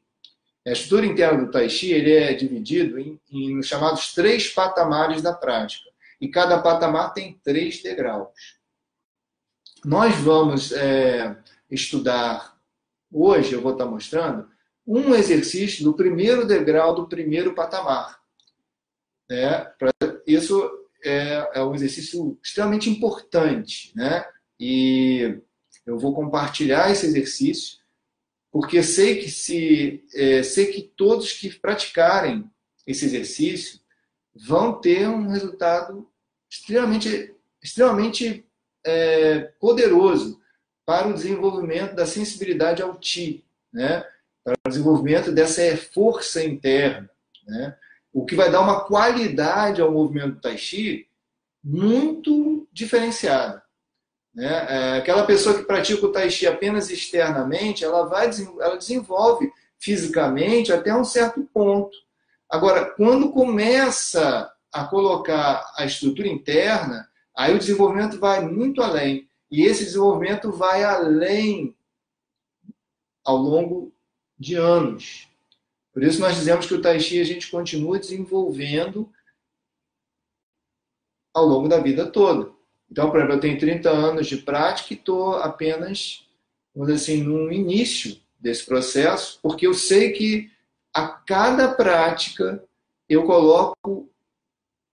A estrutura interna do Tai Chi ele é dividido em chamados 3 patamares da prática. E cada patamar tem 3 degraus. Nós vamos estudar hoje, eu vou estar mostrando, um exercício do primeiro degrau do primeiro patamar. Isso é um exercício extremamente importante, né? E eu vou compartilhar esse exercício, porque sei que todos que praticarem esse exercício vão ter um resultado extremamente poderoso para o desenvolvimento da sensibilidade ao Qi, né? Para o desenvolvimento dessa força interna, né? O que vai dar uma qualidade ao movimento do Tai Chi muito diferenciada. Né? Aquela pessoa que pratica o Tai Chi apenas externamente, ela desenvolve fisicamente até um certo ponto. Agora, quando começa a colocar a estrutura interna, aí o desenvolvimento vai muito além. E esse desenvolvimento vai além ao longo de anos. Por isso nós dizemos que o Tai Chi a gente continua desenvolvendo ao longo da vida toda. Então, por exemplo, eu tenho 30 anos de prática e estou apenas, vamos dizer assim, no início desse processo, porque eu sei que a cada prática eu coloco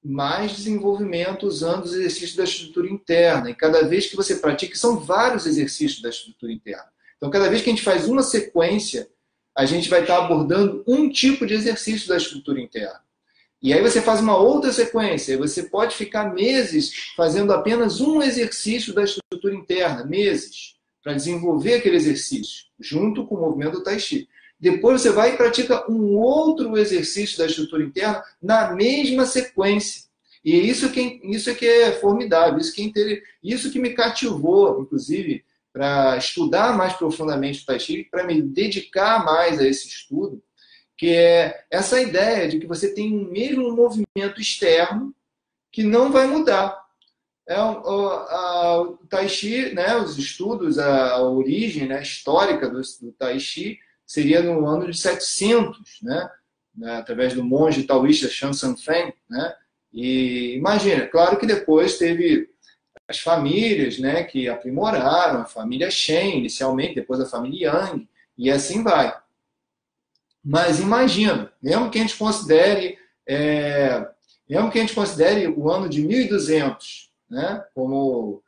mais desenvolvimento usando os exercícios da estrutura interna. E cada vez que você pratica, são vários exercícios da estrutura interna. Então, cada vez que a gente faz uma sequência, a gente vai estar abordando um tipo de exercício da estrutura interna. E aí você faz uma outra sequência, você pode ficar meses fazendo apenas um exercício da estrutura interna, meses, para desenvolver aquele exercício, junto com o movimento do Tai Chi. Depois você vai e pratica um outro exercício da estrutura interna na mesma sequência. E isso que é formidável, isso que me cativou, inclusive, para estudar mais profundamente o Tai Chi, para me dedicar mais a esse estudo, que é essa ideia de que você tem um mesmo movimento externo que não vai mudar. O Tai Chi, né, os estudos, a origem, né, histórica do Tai Chi seria no ano de 700, né, através do monge taoísta Shan Sanfen. Né, e imagina, claro que depois teve as famílias, né, que aprimoraram, a família Shen inicialmente, depois a família Yang, e assim vai. Mas imagina, mesmo que a gente considere o ano de 1200, né, como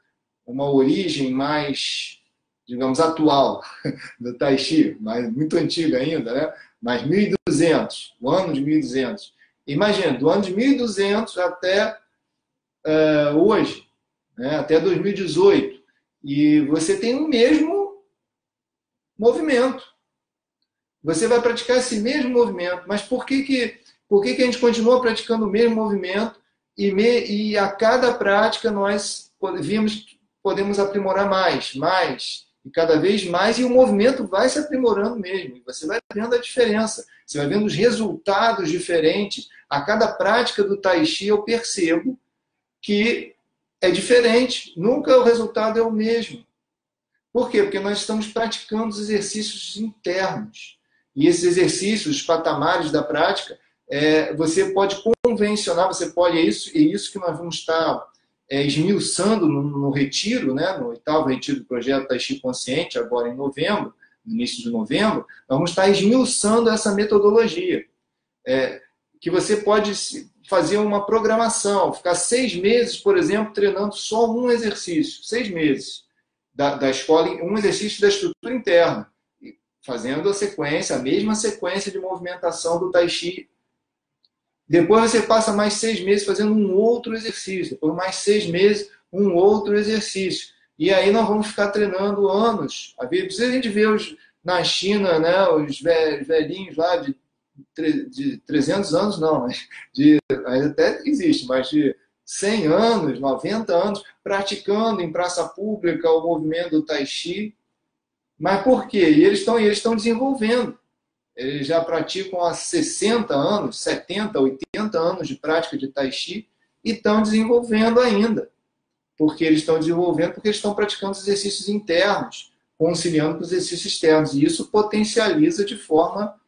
uma origem mais, digamos, atual do Tai Chi, mas muito antiga ainda, né, mas 1200, o ano de 1200. Imagina, do ano de 1200 até hoje, né, até 2018, e você tem o mesmo movimento. Você vai praticar esse mesmo movimento, mas por que a gente continua praticando o mesmo movimento e a cada prática nós podemos aprimorar mais, e cada vez mais, e o movimento vai se aprimorando mesmo. E você vai vendo a diferença, você vai vendo os resultados diferentes. A cada prática do Tai Chi eu percebo que é diferente, nunca o resultado é o mesmo. Por quê? Porque nós estamos praticando os exercícios internos. E esses exercícios, os patamares da prática, você pode convencionar, é isso que nós vamos estar esmiuçando no retiro, né, no 8º retiro do projeto Tai Chi Consciente, agora em novembro, no início de novembro, nós vamos estar esmiuçando essa metodologia. Que você pode fazer uma programação, ficar 6 meses, por exemplo, treinando só um exercício, 6 meses da escola, um exercício da estrutura interna, fazendo a mesma sequência de movimentação do Tai Chi. Depois você passa mais 6 meses fazendo um outro exercício, depois mais 6 meses, um outro exercício. E aí nós vamos ficar treinando anos. A gente vê na China, né, os velhinhos lá de de 300 anos, não, mas até existe, mas de 100 anos, 90 anos, praticando em praça pública o movimento do Tai Chi. Mas por quê? E eles estão desenvolvendo. Eles já praticam há 60 anos, 70, 80 anos de prática de Tai Chi e estão desenvolvendo ainda. Porque eles estão praticando exercícios internos, conciliando com os exercícios externos. E isso potencializa de forma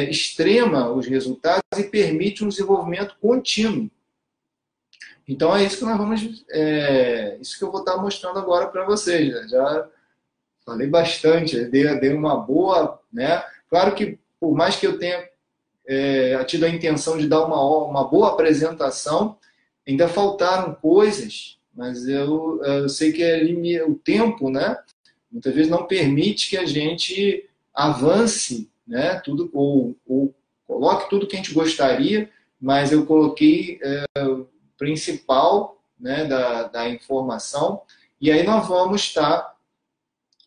extrema os resultados e permite um desenvolvimento contínuo. Então é isso que nós vamos, isso que eu vou estar mostrando agora para vocês. Já falei bastante, dei uma boa, né? Claro que por mais que eu tenha tido a intenção de dar uma boa apresentação, ainda faltaram coisas, mas eu sei que o tempo, né? Muitas vezes não permite que a gente avance, né? Tudo ou coloque tudo que a gente gostaria, mas eu coloquei o principal, né, da informação, e aí nós vamos estar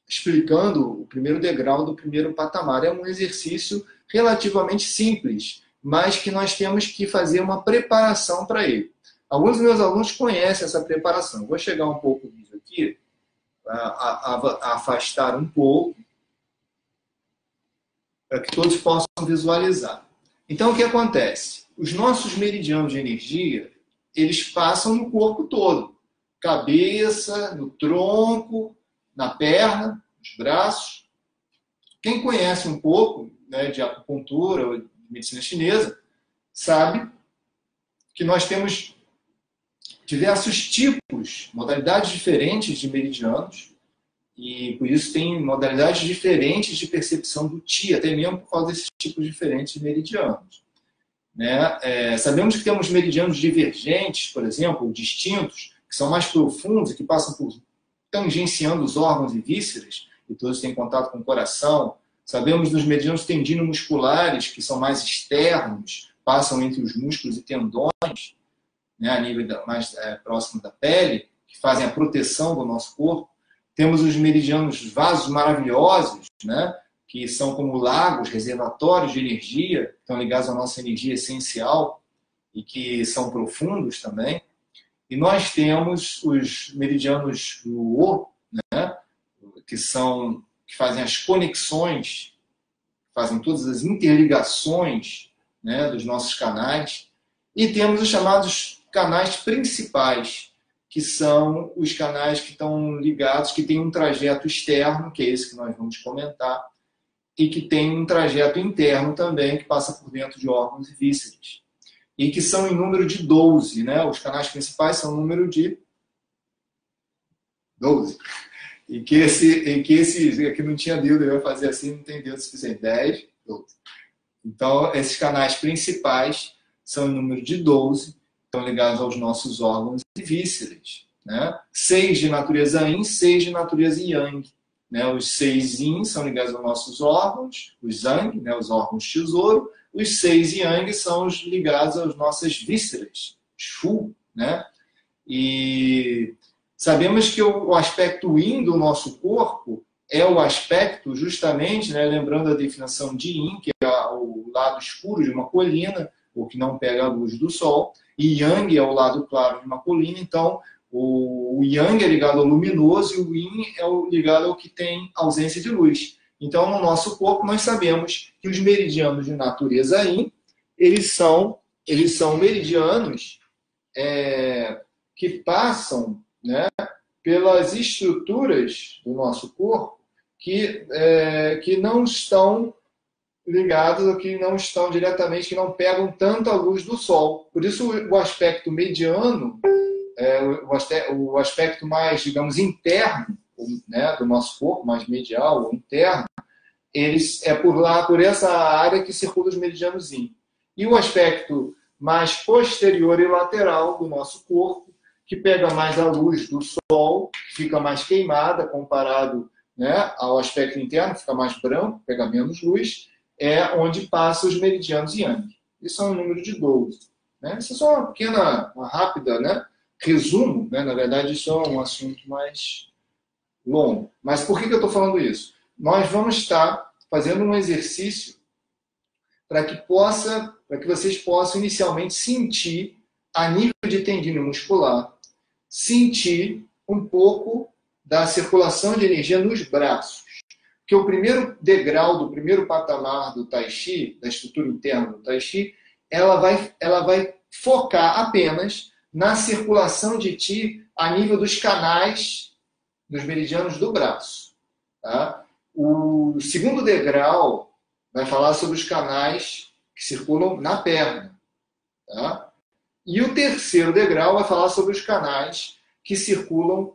explicando o primeiro degrau do primeiro patamar. É um exercício relativamente simples, mas que nós temos que fazer uma preparação para ele. Alguns dos meus alunos conhecem essa preparação. Vou chegar um pouco o vídeo aqui, afastar um pouco, para que todos possam visualizar. Então, o que acontece? Os nossos meridianos de energia, eles passam no corpo todo. Cabeça, no tronco, na perna, nos braços. Quem conhece um pouco, né, de acupuntura ou de medicina chinesa, sabe que nós temos diversos tipos, modalidades diferentes de meridianos, e por isso tem modalidades diferentes de percepção do Qi, até mesmo por causa desses tipos diferentes de meridianos. Né? Sabemos que temos meridianos divergentes, por exemplo, distintos, que são mais profundos e que passam por tangenciando os órgãos e vísceras, e todos têm contato com o coração. Sabemos dos meridianos tendinomusculares, que são mais externos, passam entre os músculos e tendões, né, a nível mais próximo da pele, que fazem a proteção do nosso corpo. Temos os meridianos vasos maravilhosos, né, que são como lagos, reservatórios de energia, que estão ligados à nossa energia essencial e que são profundos também. E nós temos os meridianos Luo, né, que fazem as conexões, fazem todas as interligações, né, dos nossos canais. E temos os chamados canais principais, que são os canais que estão ligados, que têm um trajeto externo, que é esse que nós vamos comentar, e que tem um trajeto interno também, que passa por dentro de órgãos e vísceras. E que são em número de 12, né? Os canais principais são número de 12. E que esse aqui não tinha dedo, eu ia fazer assim, não tem dedo suficiente. 10, 12. Então, esses canais principais são em número de 12, estão ligados aos nossos órgãos e vísceras. Né? 6 de natureza Yin, 6 de natureza Yang. Né? Os 6 Yin são ligados aos nossos órgãos, os Yang, né? Os órgãos tesouro. Os 6 Yang são os ligados às nossas vísceras, Shu. Né? E sabemos que o aspecto Yin do nosso corpo é o aspecto, justamente, né, lembrando a definição de Yin, que é o lado escuro de uma colina, ou que não pega a luz do sol, e Yang é o lado claro de uma colina. Então, o Yang é ligado ao luminoso e o Yin é ligado ao que tem ausência de luz. Então, no nosso corpo, nós sabemos que os meridianos de natureza Yin, eles são meridianos que passam, né, pelas estruturas do nosso corpo que não estão ligados ou que não estão diretamente, que não pegam tanto a luz do sol. Por isso, o aspecto mediano, o aspecto mais, digamos, interno, né, do nosso corpo, mais medial ou interno, por essa área que circula os meridianos Yin. E o aspecto mais posterior e lateral do nosso corpo, que pega mais a luz do sol, fica mais queimada comparado, né, ao aspecto interno, fica mais branco, pega menos luz, é onde passam os meridianos Yang. Isso é um número de 12. Né? Isso é só uma rápida, né, resumo. Né? Na verdade, isso é um assunto mais longo. Mas por que eu estou falando isso? Nós vamos estar fazendo um exercício para que vocês possam inicialmente sentir, a nível de tendina muscular, sentir um pouco da circulação de energia nos braços. Porque o primeiro degrau do primeiro patamar do Tai Chi, da estrutura interna do Tai Chi, ela vai focar apenas na circulação de Qi a nível dos canais, dos meridianos do braço. Tá? O segundo degrau vai falar sobre os canais que circulam na perna. Tá? E o terceiro degrau vai falar sobre os canais que circulam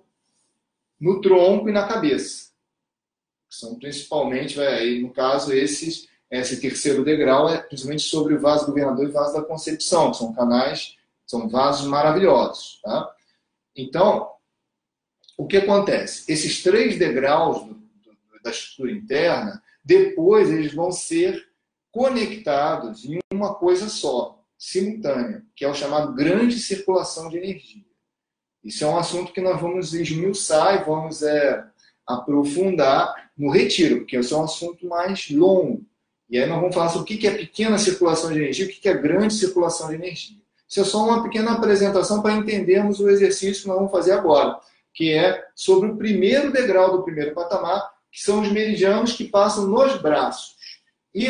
no tronco e na cabeça. São principalmente, no caso, esse terceiro degrau é principalmente sobre o vaso governador e o vaso da concepção, que são canais, são vasos maravilhosos. Tá? Então, o que acontece? Esses 3 degraus da estrutura interna, depois eles vão ser conectados em uma coisa só, simultânea, que é o chamado grande circulação de energia. Isso é um assunto que nós vamos esmiuçar e vamos aprofundar no retiro, porque esse é um assunto mais longo. E aí nós vamos falar sobre o que é pequena circulação de energia e o que é grande circulação de energia. Isso é só uma pequena apresentação para entendermos o exercício que nós vamos fazer agora, que é sobre o primeiro degrau do primeiro patamar, que são os meridianos que passam nos braços. E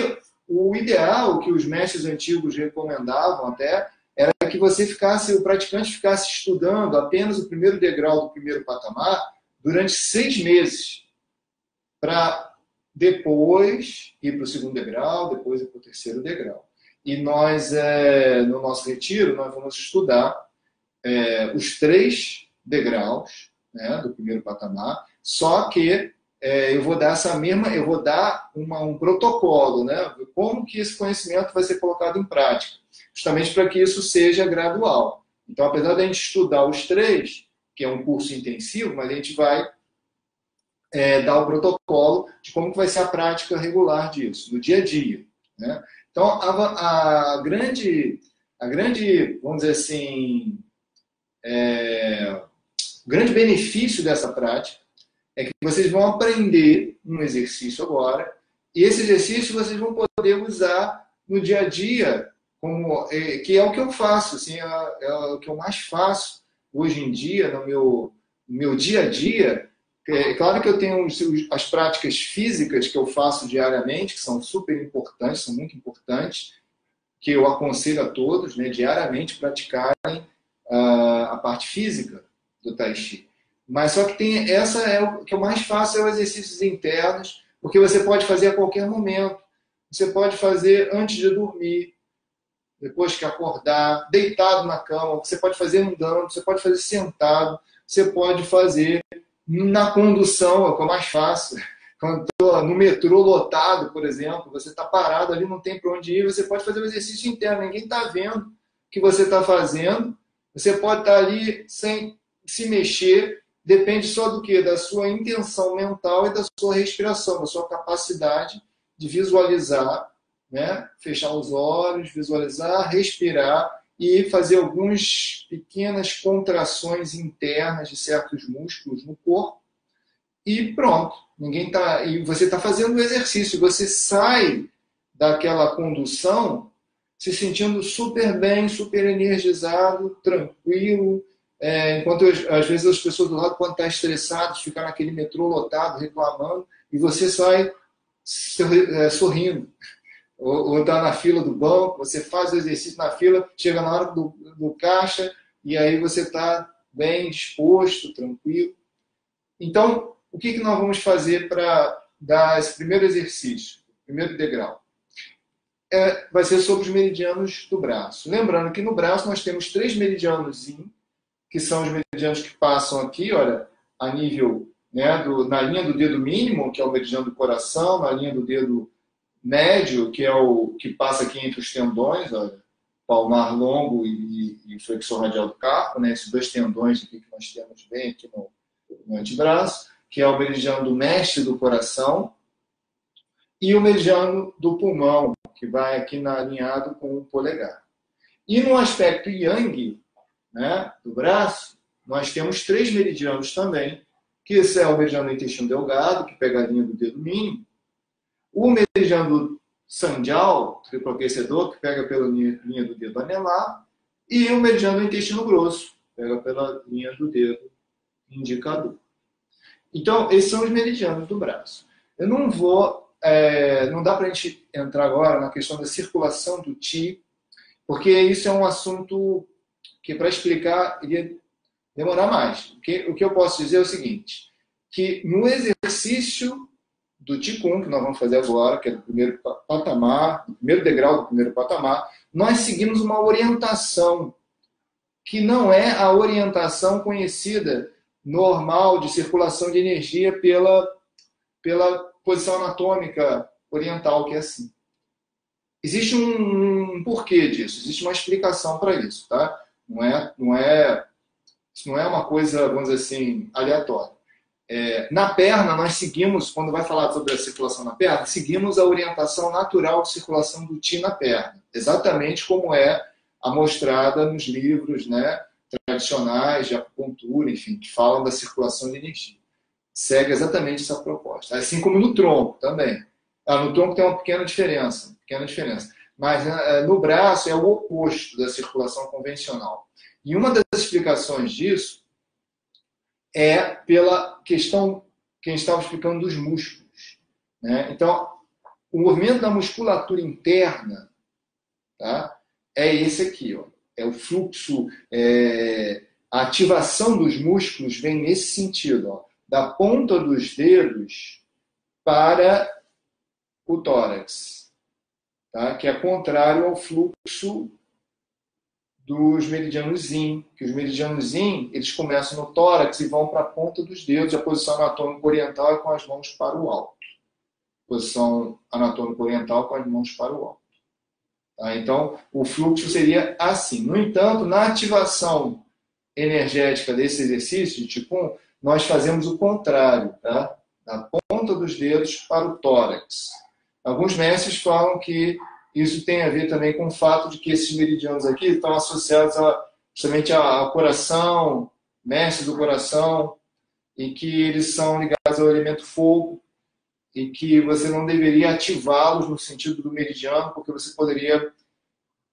o ideal, que os mestres antigos recomendavam até, era que o praticante ficasse estudando apenas o primeiro degrau do primeiro patamar durante 6 meses, para depois ir para o segundo degrau, depois ir para o terceiro degrau. E nós, no nosso retiro, nós vamos estudar os 3 degraus, né, do primeiro patamar, só que eu vou dar um protocolo, né, como que esse conhecimento vai ser colocado em prática, justamente para que isso seja gradual. Então, apesar de a gente estudar os 3, que é um curso intensivo, mas a gente vai dar o protocolo de como que vai ser a prática regular disso, no dia a dia. Né? Então, a grande, vamos dizer assim, o grande benefício dessa prática é que vocês vão aprender um exercício agora, e esse exercício vocês vão poder usar no dia a dia, que é o que eu faço, assim, é o que eu mais faço hoje em dia, no meu dia a dia. É claro que eu tenho as práticas físicas que eu faço diariamente, que são super importantes, são muito importantes, que eu aconselho a todos, né, diariamente praticarem a parte física do Tai Chi. Mas só que o que eu mais faço é os exercícios internos, porque você pode fazer a qualquer momento. Você pode fazer antes de dormir, depois que acordar, deitado na cama, você pode fazer andando, você pode fazer sentado, você pode fazer na condução, é o que eu mais faço. Quando estou no metrô lotado, por exemplo, você está parado ali, não tem para onde ir, você pode fazer o exercício interno, ninguém está vendo o que você está fazendo, você pode estar ali sem se mexer, depende só do quê? Da sua intenção mental e da sua respiração, da sua capacidade de visualizar, né? Fechar os olhos, visualizar, respirar e fazer algumas pequenas contrações internas de certos músculos no corpo e pronto. E você está fazendo o exercício, você sai daquela condução se sentindo super bem, super energizado, tranquilo, enquanto às vezes as pessoas do lado, quando estão estressadas, ficam naquele metrô lotado, reclamando, e você sai sorrindo. Ou está na fila do banco, você faz o exercício na fila, chega na hora do caixa, e aí você está bem disposto, tranquilo. Então, o que nós vamos fazer para dar esse primeiro exercício, primeiro degrau? Vai ser sobre os meridianos do braço. Lembrando que no braço nós temos 3 meridianos, que são os meridianos que passam aqui, olha, a nível, né, na linha do dedo mínimo, que é o meridiano do coração, na linha do dedo médio, que é o que passa aqui entre os tendões, olha, palmar longo e flexor radial do carpo, né, esses 2 tendões aqui que nós temos bem aqui no antebraço, que é o meridiano do mestre do coração, e o meridiano do pulmão, que vai aqui alinhado com o polegar. E no aspecto yang, né, do braço, nós temos 3 meridianos também, que esse é o meridiano do intestino delgado, que pega a linha do dedo mínimo, o meridiano sandial, triplo aquecedor, que pega pela linha do dedo anelar, e o meridiano do intestino grosso, pega pela linha do dedo indicador. Então, esses são os meridianos do braço. Eu não vou, não dá para a gente entrar agora na questão da circulação do Qi, porque isso é um assunto que, para explicar, iria demorar mais. O que eu posso dizer é o seguinte, que no exercício do Qigong, que nós vamos fazer agora, que é do primeiro patamar, o primeiro degrau do primeiro patamar, nós seguimos uma orientação que não é a orientação conhecida normal de circulação de energia pela posição anatômica oriental, que é assim. Existe um porquê disso, existe uma explicação para isso, tá? Isso não é uma coisa, vamos dizer assim, aleatória. Na perna, nós seguimos, quando vai falar sobre a circulação na perna, seguimos a orientação natural de circulação do Qi na perna, exatamente como é amostrada nos livros, né, tradicionais de acupuntura, enfim, que falam da circulação de energia. Segue exatamente essa proposta. Assim como no tronco também. No tronco tem uma pequena diferença. Mas no braço é o oposto da circulação convencional. E uma das explicações disso é pela questão que a gente estava explicando dos músculos, né? Então, o movimento da musculatura interna, tá, é esse aqui, ó. É o fluxo, a ativação dos músculos vem nesse sentido, ó, da ponta dos dedos para o tórax, tá? Que é contrário ao fluxo dos meridianos Yin, que os meridianos Yin, eles começam no tórax e vão para a ponta dos dedos, a posição anatômica oriental é com as mãos para o alto. Posição anatômica oriental com as mãos para o alto. Tá? Então, o fluxo seria assim. No entanto, na ativação energética desse exercício de Qigong, nós fazemos o contrário, tá? Da ponta dos dedos para o tórax. Alguns mestres falam que isso tem a ver também com o fato de que esses meridianos aqui estão associados justamente ao coração, mestre do coração, e que eles são ligados ao elemento fogo, e que você não deveria ativá-los no sentido do meridiano, porque você poderia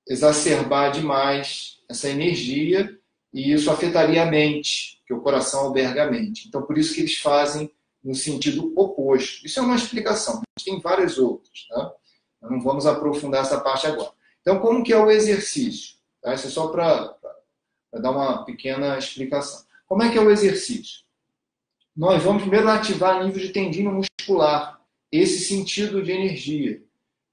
exacerbar demais essa energia, e isso afetaria a mente, que o coração alberga a mente. Então, por isso que eles fazem no sentido oposto. Isso é uma explicação, mas tem várias outras, tá? Não vamos aprofundar essa parte agora. Então, como que é o exercício? Tá? Isso é só para dar uma pequena explicação. Como é que é o exercício? Nós vamos primeiro ativar nível de tendino muscular, esse sentido de energia,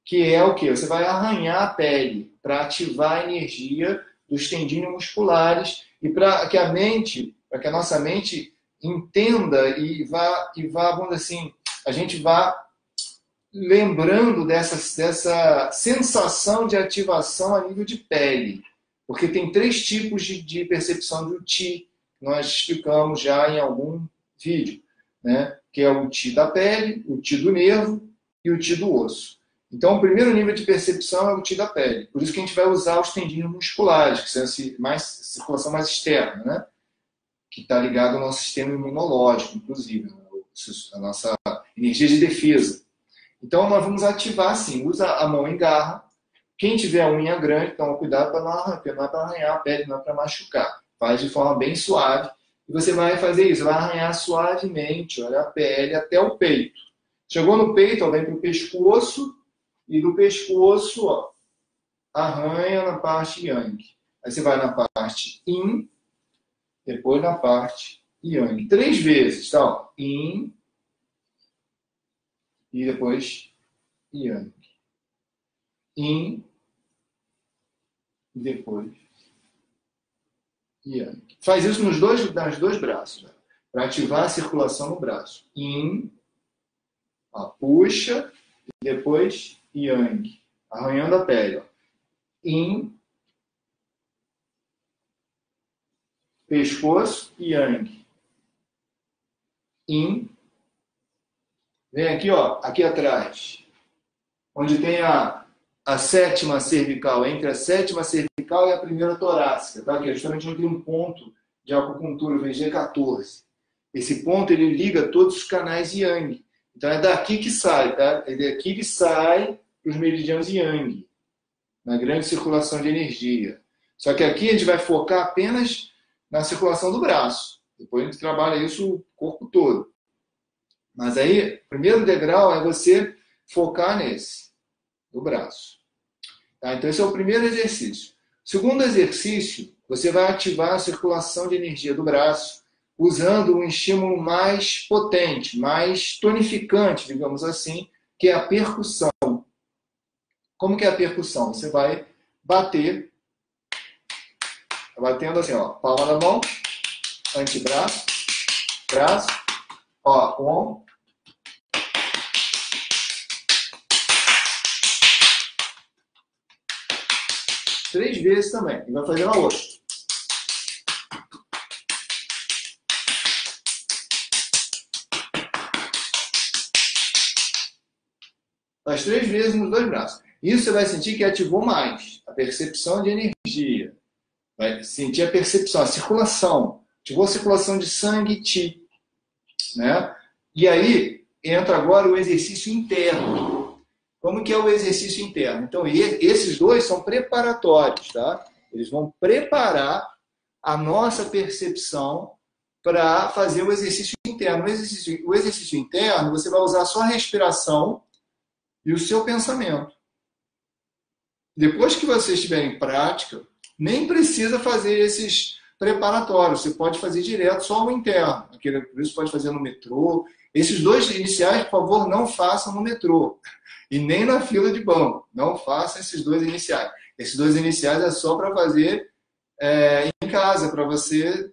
que é o quê? Você vai arranhar a pele para ativar a energia dos tendíneos musculares e para que a nossa mente entenda e vá, vamos dizer assim, a gente vá lembrando dessa sensação de ativação a nível de pele. Porque tem 3 tipos de percepção do Qi, que nós explicamos já em algum vídeo, né? Que é o Qi da pele, o Qi do nervo e o Qi do osso. Então, o primeiro nível de percepção é o Qi da pele. Por isso que a gente vai usar os tendíneos musculares, que são circulação mais externa, né? Que está ligado ao nosso sistema imunológico, inclusive, né? A nossa energia de defesa. Então, nós vamos ativar assim, usa a mão em garra. Quem tiver a unha grande, toma cuidado para não arranhar a pele, não é para machucar. Faz de forma bem suave. E você vai fazer isso, vai arranhar suavemente, olha a pele até o peito. Chegou no peito, ó, vem para o pescoço, e do pescoço, ó, arranha na parte Yang. Aí você vai na parte Yin, depois na parte Yang. 3 vezes, tá? Ó. Yin, e depois Yang. Yin, e depois Yang. Faz isso nos dois braços, né? Para ativar a circulação no braço. Yin, ó, puxa, e depois Yang. Arranhando a pele. Ó. Yin, pescoço e Yang. Yin, vem aqui, ó, aqui atrás, onde tem a 7ª cervical, entre a 7ª cervical e a 1ª torácica, tá? Que é justamente onde tem um ponto de acupuntura, o VG14. Esse ponto, ele liga todos os canais Yang. Então, é daqui que sai, tá? É daqui que sai para os meridianos Yang, na grande circulação de energia. Só que aqui a gente vai focar apenas na circulação do braço. Depois a gente trabalha isso o corpo todo. Mas aí, o primeiro degrau é você focar nesse, do braço. Tá? Então esse é o primeiro exercício. Segundo exercício, você vai ativar a circulação de energia do braço usando um estímulo mais potente, mais tonificante, digamos assim, que é a percussão. Como que é a percussão? Você vai bater, batendo assim, ó, palma da mão, antebraço, braço, ó, ombro. Três vezes também. E vai fazer na outra. Faz 3 vezes nos 2 braços. Isso você vai sentir que ativou mais a percepção de energia. Vai sentir a percepção, a circulação. Ativou a circulação de sangue e ti. Né? E aí entra agora o exercício interno. Como que é o exercício interno? Então, esses dois são preparatórios, tá? Eles vão preparar a nossa percepção para fazer o exercício interno. O exercício interno, você vai usar a sua respiração e o seu pensamento. Depois que você estiver em prática, nem precisa fazer esses preparatórios. Você pode fazer direto só o interno. Por isso pode fazer no metrô. Esses dois iniciais, por favor, não façam no metrô. E nem na fila de banco. Não façam esses dois iniciais. Esses dois iniciais é só para fazer em casa, para você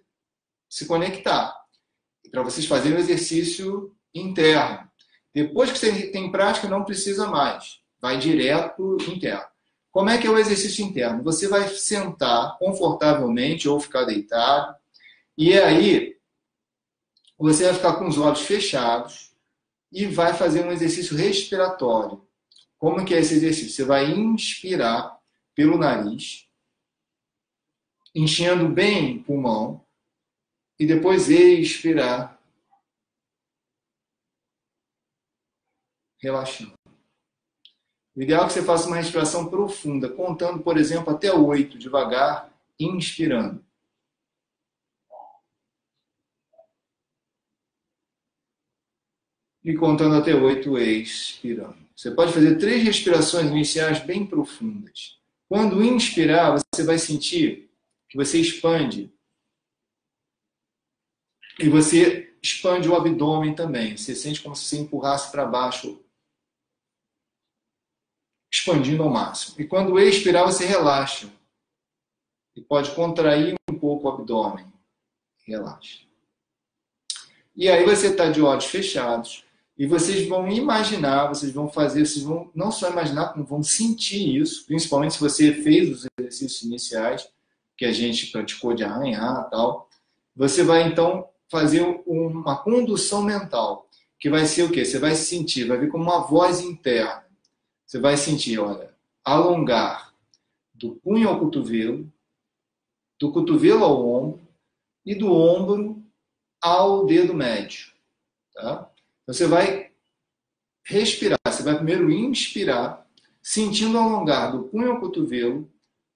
se conectar. Para vocês fazerem o exercício interno. Depois que você tem prática, não precisa mais. Vai direto interno. Como é que é o exercício interno? Você vai sentar confortavelmente ou ficar deitado. E aí, você vai ficar com os olhos fechados e vai fazer um exercício respiratório. Como que é esse exercício? Você vai inspirar pelo nariz, enchendo bem o pulmão, e depois expirar, relaxando. O ideal é que você faça uma respiração profunda, contando, por exemplo, até 8, devagar, inspirando. E contando até 8, expirando. Você pode fazer 3 respirações iniciais bem profundas. Quando inspirar, você vai sentir que você expande. E você expande o abdômen também. Você sente como se você empurrasse para baixo, expandindo ao máximo. E quando expirar, você relaxa. E pode contrair um pouco o abdômen. Relaxa. E aí você está de olhos fechados. E vocês vão imaginar, vocês vão fazer, vocês vão não só imaginar, como vão sentir isso, principalmente se você fez os exercícios iniciais, que a gente praticou de arranhar e tal. Você vai, então, fazer uma condução mental, que vai ser o quê? Você vai sentir, vai vir como uma voz interna. Você vai sentir, olha, alongar do punho ao cotovelo, do cotovelo ao ombro e do ombro ao dedo médio. Tá? Você vai respirar, você vai primeiro inspirar, sentindo alongar do punho ao cotovelo,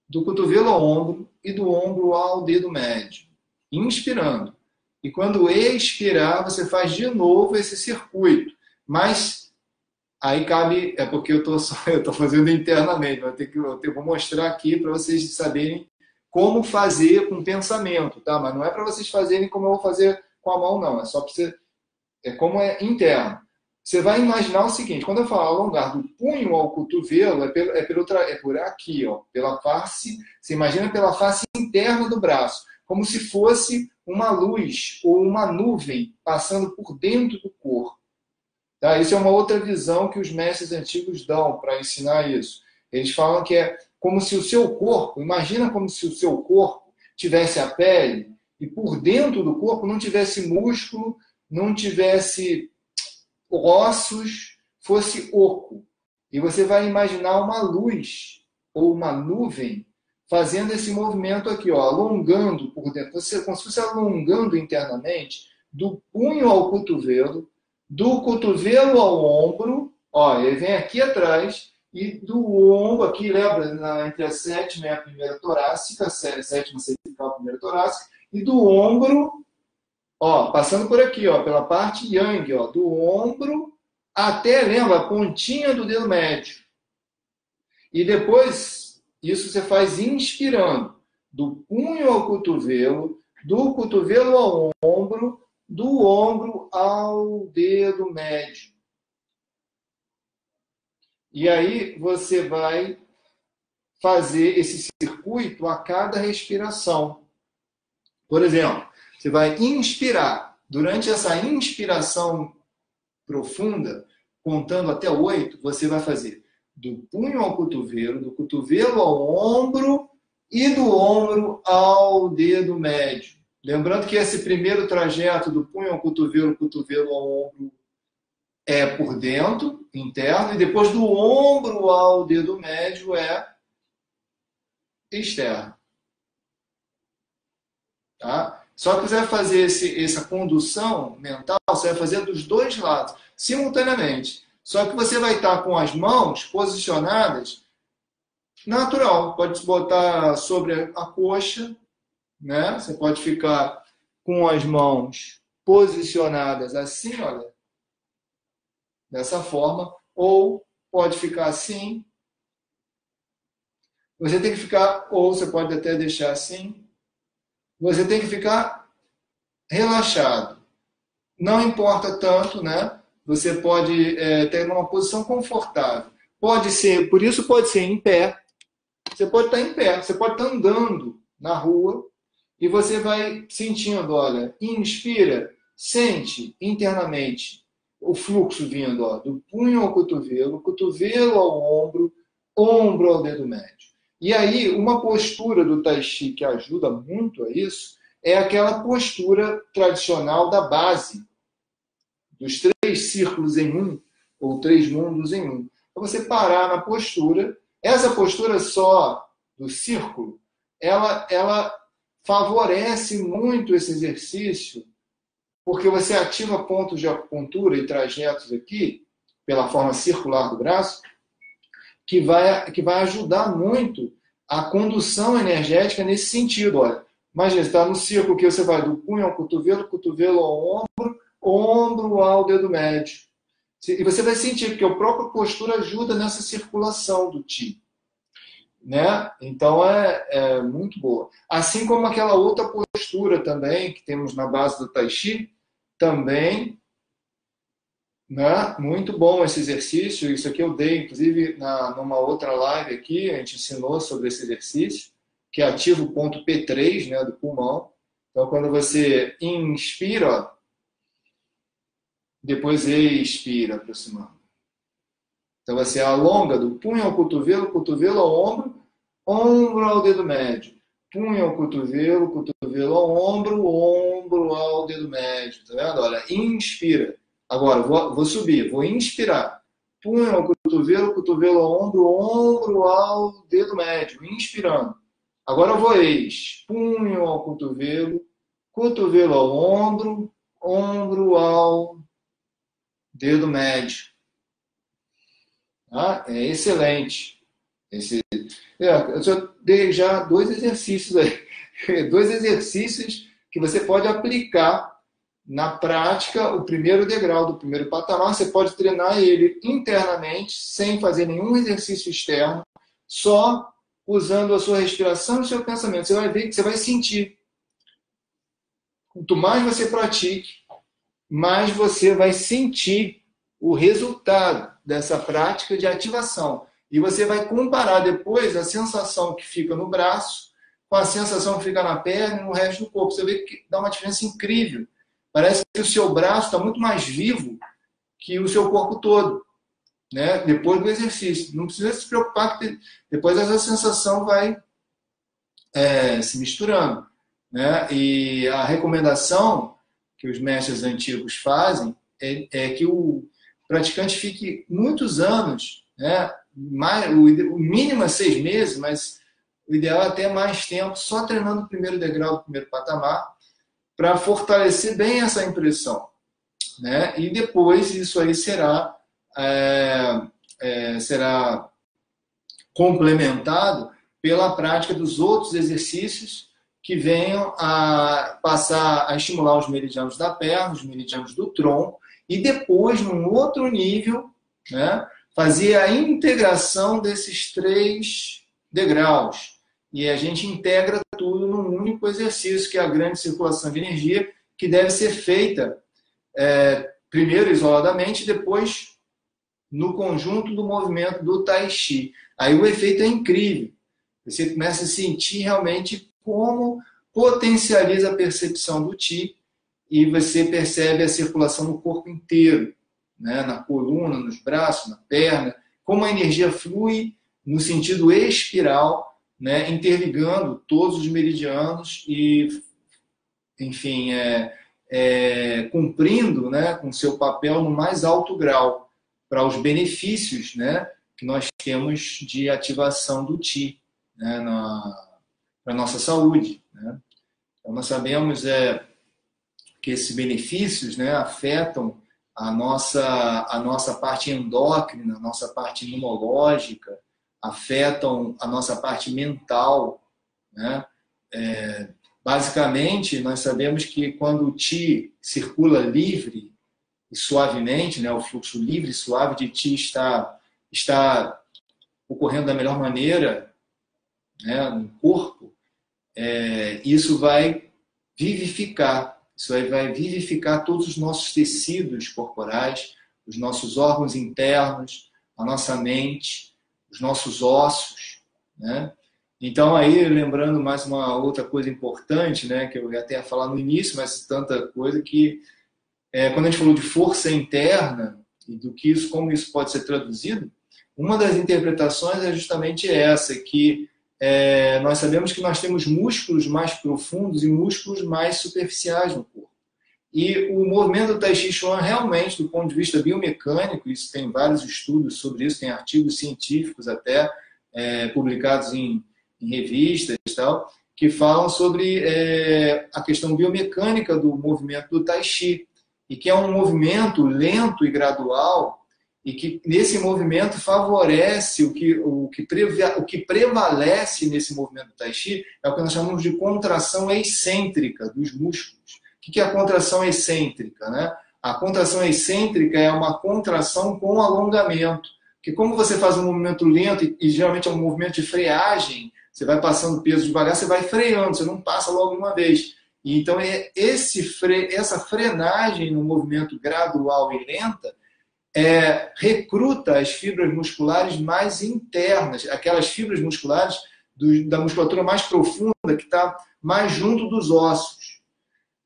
do cotovelo ao ombro e do ombro ao dedo médio. Inspirando. E quando expirar, você faz de novo esse circuito. Mas aí cabe, é porque eu estou fazendo internamente, eu vou mostrar aqui para vocês saberem como fazer com pensamento, tá? Mas não é para vocês fazerem como eu vou fazer com a mão, não. É só para você... É como é interno. Você vai imaginar o seguinte, quando eu falar alongar do punho ao cotovelo, é por aqui, ó, pela face, você imagina pela face interna do braço, como se fosse uma luz ou uma nuvem passando por dentro do corpo. Tá? Isso é uma outra visão que os mestres antigos dão para ensinar isso. Eles falam que é como se o seu corpo, imagina como se o seu corpo tivesse a pele e por dentro do corpo não tivesse músculo, não tivesse ossos, fosse oco. E você vai imaginar uma luz ou uma nuvem fazendo esse movimento aqui, ó, alongando por dentro. Você, como se fosse alongando internamente do punho ao cotovelo, do cotovelo ao ombro, ó, ele vem aqui atrás E do ombro, aqui, lembra, entre a sétima e a primeira torácica, a sétima cervical, a primeira torácica, e do ombro, ó, passando por aqui, ó, pela parte yang, ó, do ombro até, lembra, a pontinha do dedo médio. E depois, isso você faz inspirando, do punho ao cotovelo, do cotovelo ao ombro, do ombro ao dedo médio. E aí você vai fazer esse circuito a cada respiração. Por exemplo, você vai inspirar. Durante essa inspiração profunda, contando até 8, você vai fazer do punho ao cotovelo, do cotovelo ao ombro e do ombro ao dedo médio. Lembrando que esse primeiro trajeto do punho ao cotovelo, cotovelo ao ombro, é por dentro, interno, e depois do ombro ao dedo médio é externo. Tá? Só que você vai fazer essa condução mental, você vai fazer dos dois lados, simultaneamente. Só que você vai estar com as mãos posicionadas natural. Pode botar sobre a coxa, né? Você pode ficar com as mãos posicionadas assim, olha, dessa forma, ou pode ficar assim. Você tem que ficar, ou você pode até deixar assim. Você tem que ficar relaxado. Não importa tanto, né? Você pode ter uma posição confortável. Pode ser, por isso pode ser em pé. Você pode estar em pé, você pode estar andando na rua e você vai sentindo, olha, inspira, sente internamente o fluxo vindo, ó, do punho ao cotovelo, cotovelo ao ombro, ombro ao dedo médio. E aí, uma postura do Tai Chi que ajuda muito a isso é aquela postura tradicional da base, dos 3 círculos em um, ou 3 mundos em um. Então, você parar na postura, essa postura só do círculo, ela favorece muito esse exercício, porque você ativa pontos de acupuntura e trajetos aqui, pela forma circular do braço, que vai ajudar muito a condução energética nesse sentido. Olha, imagina, você está no círculo que você vai do punho ao cotovelo, cotovelo ao ombro, ombro ao dedo médio. E você vai sentir que a própria postura ajuda nessa circulação do Qi. Né? Então é muito boa. Assim como aquela outra postura também que temos na base do Tai Chi, também, né? Muito bom esse exercício. Isso aqui eu dei, inclusive, numa outra live aqui, a gente ensinou sobre esse exercício, que ativa o ponto P3, né, do pulmão. Então, quando você inspira, depois expira, aproximando. Então, você alonga do punho ao cotovelo, cotovelo ao ombro, ombro ao dedo médio. Punho ao cotovelo, cotovelo ao ombro, ombro ao dedo médio. Tá vendo? Olha, inspira. Agora, vou subir, vou inspirar. Punho ao cotovelo, cotovelo ao ombro, ombro ao dedo médio. Inspirando. Agora eu vou punho ao cotovelo, cotovelo ao ombro, ombro ao dedo médio. Ah, é excelente. Eu já dei 2 exercícios aí. 2 exercícios que você pode aplicar na prática, o primeiro degrau do primeiro patamar. Você pode treinar ele internamente, sem fazer nenhum exercício externo, só usando a sua respiração e o seu pensamento. Você vai ver que você vai sentir. Quanto mais você pratique, mais você vai sentir o resultado dessa prática de ativação. E você vai comparar depois a sensação que fica no braço com a sensação que fica na perna e no resto do corpo. Você vê que dá uma diferença incrível. Parece que o seu braço está muito mais vivo que o seu corpo todo, né? Depois do exercício. Não precisa se preocupar, que depois essa sensação vai se misturando, né? E a recomendação que os mestres antigos fazem é que o praticante fique muitos anos, né? O mínimo é 6 meses, mas o ideal é até mais tempo, só treinando o primeiro degrau do primeiro patamar, para fortalecer bem essa impressão, né? E depois isso aí será complementado pela prática dos outros exercícios que venham a passar a estimular os meridianos da perna, os meridianos do tronco, e depois, num outro nível, né, fazer a integração desses 3 degraus. E a gente integra tudo num único exercício, que é a grande circulação de energia, que deve ser feita primeiro isoladamente, depois no conjunto do movimento do Tai Chi. Aí o efeito é incrível. Você começa a sentir realmente como potencializa a percepção do Qi e você percebe a circulação no corpo inteiro, né? Na coluna, nos braços, na perna, como a energia flui no sentido espiral, né? Interligando todos os meridianos e, enfim, cumprindo, né, com seu papel no mais alto grau para os benefícios, né, que nós temos de ativação do Qi, né, para a nossa saúde, né? Então, nós sabemos que esses benefícios, né, afetam a nossa parte endócrina, a nossa parte imunológica, afetam a nossa parte mental, né? Basicamente, nós sabemos que quando o Qi circula livre e suavemente, né, o fluxo livre e suave de Qi está ocorrendo da melhor maneira, né, no corpo, isso vai vivificar. Isso aí vai vivificar todos os nossos tecidos corporais, os nossos órgãos internos, a nossa mente, os nossos ossos, né? Então, aí, lembrando mais uma outra coisa importante, né, que eu ia até falar no início, mas tanta coisa que, quando a gente falou de força interna e do que isso, como isso pode ser traduzido, uma das interpretações é justamente essa, que nós sabemos que nós temos músculos mais profundos e músculos mais superficiais no corpo. E o movimento do Tai Chi Chuan, realmente, do ponto de vista biomecânico, isso tem vários estudos sobre isso, tem artigos científicos até publicados em revistas e tal, que falam sobre a questão biomecânica do movimento do Tai Chi, e que é um movimento lento e gradual, e que nesse movimento favorece o que prevalece nesse movimento do Tai Chi é o que nós chamamos de contração excêntrica dos músculos. O que é a contração excêntrica, né? A contração excêntrica é uma contração com alongamento, porque como você faz um movimento lento, e geralmente é um movimento de freagem, você vai passando peso devagar, você vai freando, você não passa logo uma vez. E então, essa frenagem no movimento gradual e lenta recruta as fibras musculares mais internas, aquelas fibras musculares da musculatura mais profunda, que está mais junto dos ossos.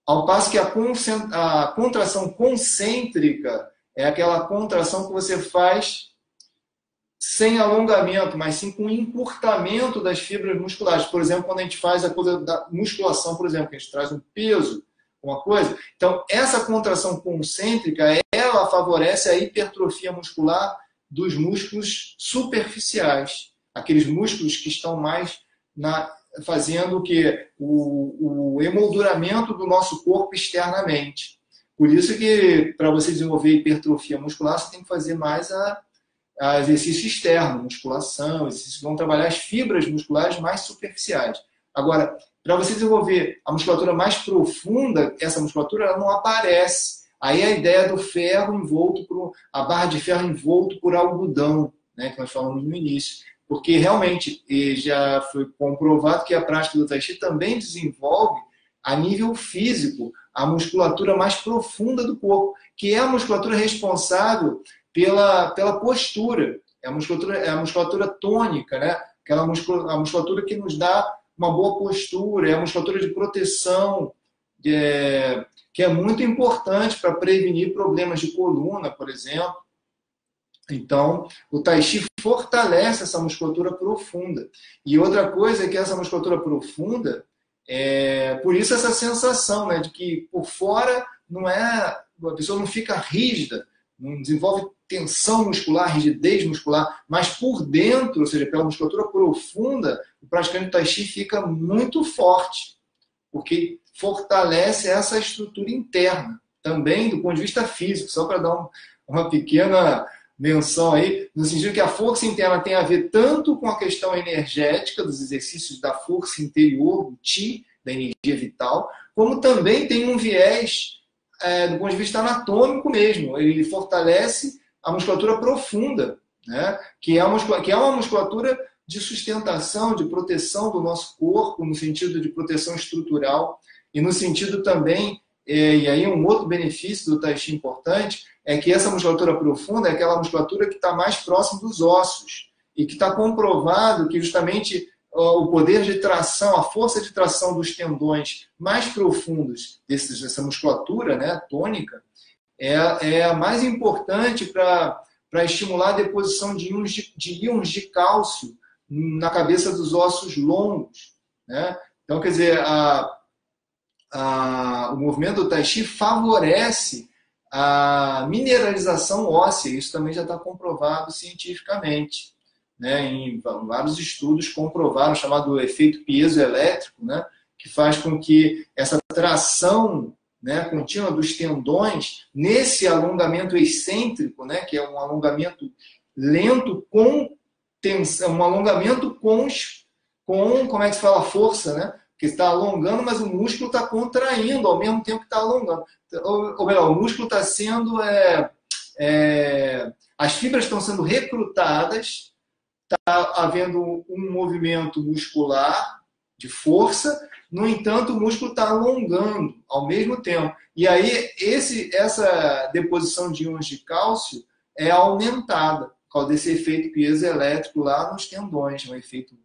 Ao passo que a contração concêntrica é aquela contração que você faz sem alongamento, mas sim com encurtamento das fibras musculares. Por exemplo, quando a gente faz a coisa da musculação, por exemplo, que a gente traz um peso, uma coisa. Então, essa contração concêntrica, ela favorece a hipertrofia muscular dos músculos superficiais, aqueles músculos que estão mais fazendo o emolduramento do nosso corpo externamente. Por isso que, para você desenvolver hipertrofia muscular, você tem que fazer mais a exercício externo, musculação, exercícios que vão trabalhar as fibras musculares mais superficiais. Agora, para você desenvolver a musculatura mais profunda, essa musculatura ela não aparece. Aí a ideia do ferro envolto a barra de ferro envolto por algodão, né, que nós falamos no início. Porque realmente já foi comprovado que a prática do Tai Chi também desenvolve, a nível físico, a musculatura mais profunda do corpo, que é a musculatura responsável pela postura. É a musculatura tônica, né? A musculatura que nos dá uma boa postura, é a musculatura de proteção, que é muito importante para prevenir problemas de coluna, por exemplo. Então, o Tai Chi fortalece essa musculatura profunda. E outra coisa é que essa musculatura profunda, por isso essa sensação, né, de que por fora a pessoa não fica rígida, não desenvolve tensão muscular, rigidez muscular, mas por dentro, ou seja, pela musculatura profunda, o praticante do Tai Chi fica muito forte, porque fortalece essa estrutura interna, também do ponto de vista físico, só para dar uma pequena menção aí, no sentido que a força interna tem a ver tanto com a questão energética, dos exercícios da força interior, do Qi, da energia vital, como também tem um viés do ponto de vista anatômico mesmo. Ele fortalece a musculatura profunda, né? que é uma musculatura de sustentação, de proteção do nosso corpo, no sentido de proteção estrutural, e no sentido também, e aí um outro benefício do Tai Chi importante, é que essa musculatura profunda é aquela musculatura que está mais próximo dos ossos, e que está comprovado que justamente o poder de tração, a força de tração dos tendões mais profundos dessa musculatura, né, tônica, é a mais importante para estimular a deposição de íons de cálcio na cabeça dos ossos longos, né? Então, quer dizer, o movimento do Tai Chi favorece a mineralização óssea. Isso também já está comprovado cientificamente, né? Em vários estudos comprovaram o chamado efeito piezoelétrico, né? Que faz com que essa tração, né, contínua dos tendões, nesse alongamento excêntrico, né, que é um alongamento lento com tensão, um alongamento com como é que se fala, força, né? Que está alongando, mas o músculo está contraindo ao mesmo tempo que está alongando. Ou melhor, o músculo está sendo... as fibras estão sendo recrutadas, está havendo um movimento muscular de força, no entanto, o músculo está alongando ao mesmo tempo. E aí, essa deposição de íons de cálcio é aumentada por causa desse efeito piezoelétrico lá nos tendões, um efeito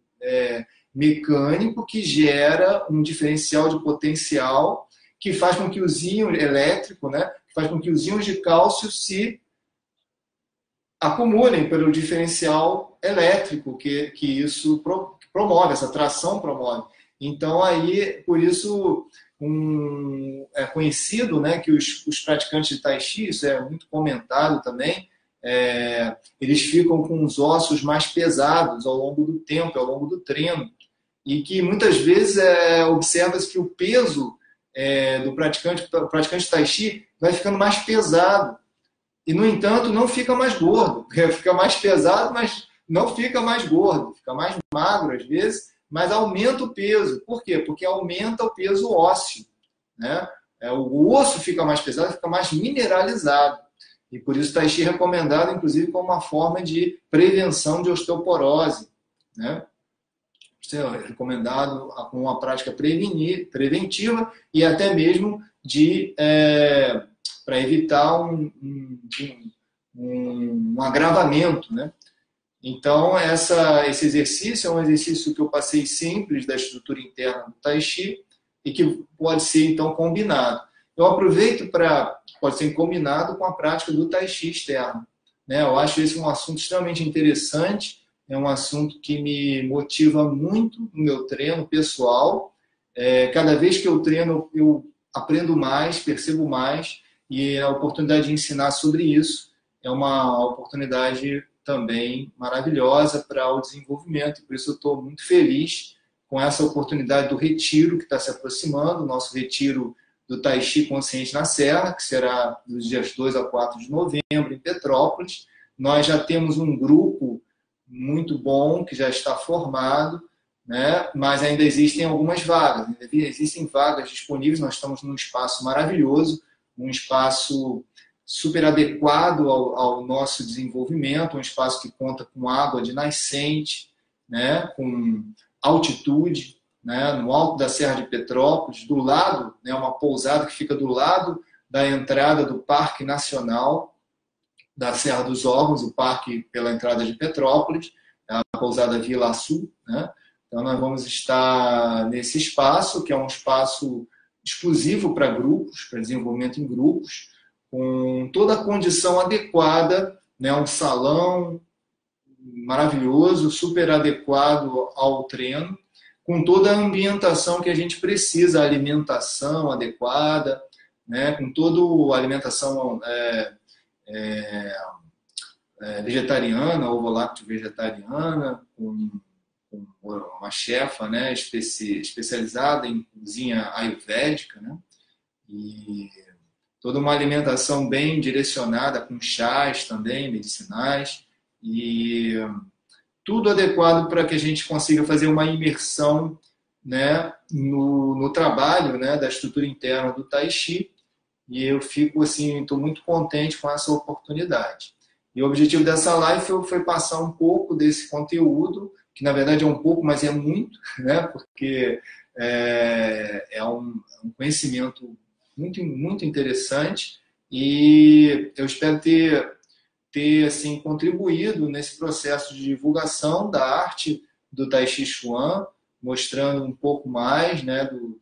mecânico que gera um diferencial de potencial que faz com que os íons elétrico, né, faz com que os íons de cálcio se acumulem pelo diferencial elétrico que isso promove, essa tração promove. Então, aí, por isso, é conhecido, né, que os praticantes de Tai Chi, isso é muito comentado também, eles ficam com os ossos mais pesados ao longo do tempo, ao longo do treino. E que muitas vezes observa-se que o peso do praticante de Tai Chi vai ficando mais pesado. E, no entanto, não fica mais gordo. Fica mais pesado, mas não fica mais gordo. Fica mais magro, às vezes, mas aumenta o peso. Por quê? Porque aumenta o peso ósseo, né? O osso fica mais pesado, fica mais mineralizado. E por isso o Tai Chi é recomendado, inclusive, como uma forma de prevenção de osteoporose, né? É recomendado com uma prática preventiva e até mesmo para evitar um agravamento, né? Então, esse exercício é um exercício que eu passei simples da estrutura interna do Tai Chi e que pode ser, então, combinado. Eu aproveito pode ser combinado com a prática do Tai Chi externo, né? Eu acho esse um assunto extremamente interessante, é um assunto que me motiva muito no meu treino pessoal. Cada vez que eu treino, eu aprendo mais, percebo mais, e a oportunidade de ensinar sobre isso é uma oportunidade também maravilhosa para o desenvolvimento. E por isso eu estou muito feliz com essa oportunidade do retiro que está se aproximando, o nosso retiro do Tai Chi Consciente na Serra, que será dos dias 2 a 4 de novembro, em Petrópolis. Nós já temos um grupo muito bom, que já está formado, né? Mas ainda existem algumas vagas, ainda existem vagas disponíveis. Nós estamos num espaço maravilhoso, um espaço super adequado ao nosso desenvolvimento, um espaço que conta com água de nascente, né? Com altitude, né? No alto da Serra de Petrópolis, do lado, né? Uma pousada que fica do lado da entrada do Parque Nacional da Serra dos Órgãos, o parque pela entrada de Petrópolis, a pousada Vila Sul, né? Então nós vamos estar nesse espaço, que é um espaço exclusivo para grupos, para desenvolvimento em grupos, com toda a condição adequada, né? Um salão maravilhoso, super adequado ao treino, com toda a ambientação que a gente precisa, a alimentação adequada, né? Com toda a alimentação vegetariana, ovo-lácteo vegetariana, com uma chefa, né, especializada em cozinha ayurvédica, né? E toda uma alimentação bem direcionada, com chás também, medicinais, e tudo adequado para que a gente consiga fazer uma imersão, né, no trabalho, né, da estrutura interna do Tai Chi, e eu fico assim, estou muito contente com essa oportunidade. E o objetivo dessa live foi passar um pouco desse conteúdo, que na verdade é um pouco, mas é muito, né, porque é um conhecimento muito, muito interessante, e eu espero ter assim, contribuído nesse processo de divulgação da arte do Tai Chi Chuan, mostrando um pouco mais, né, do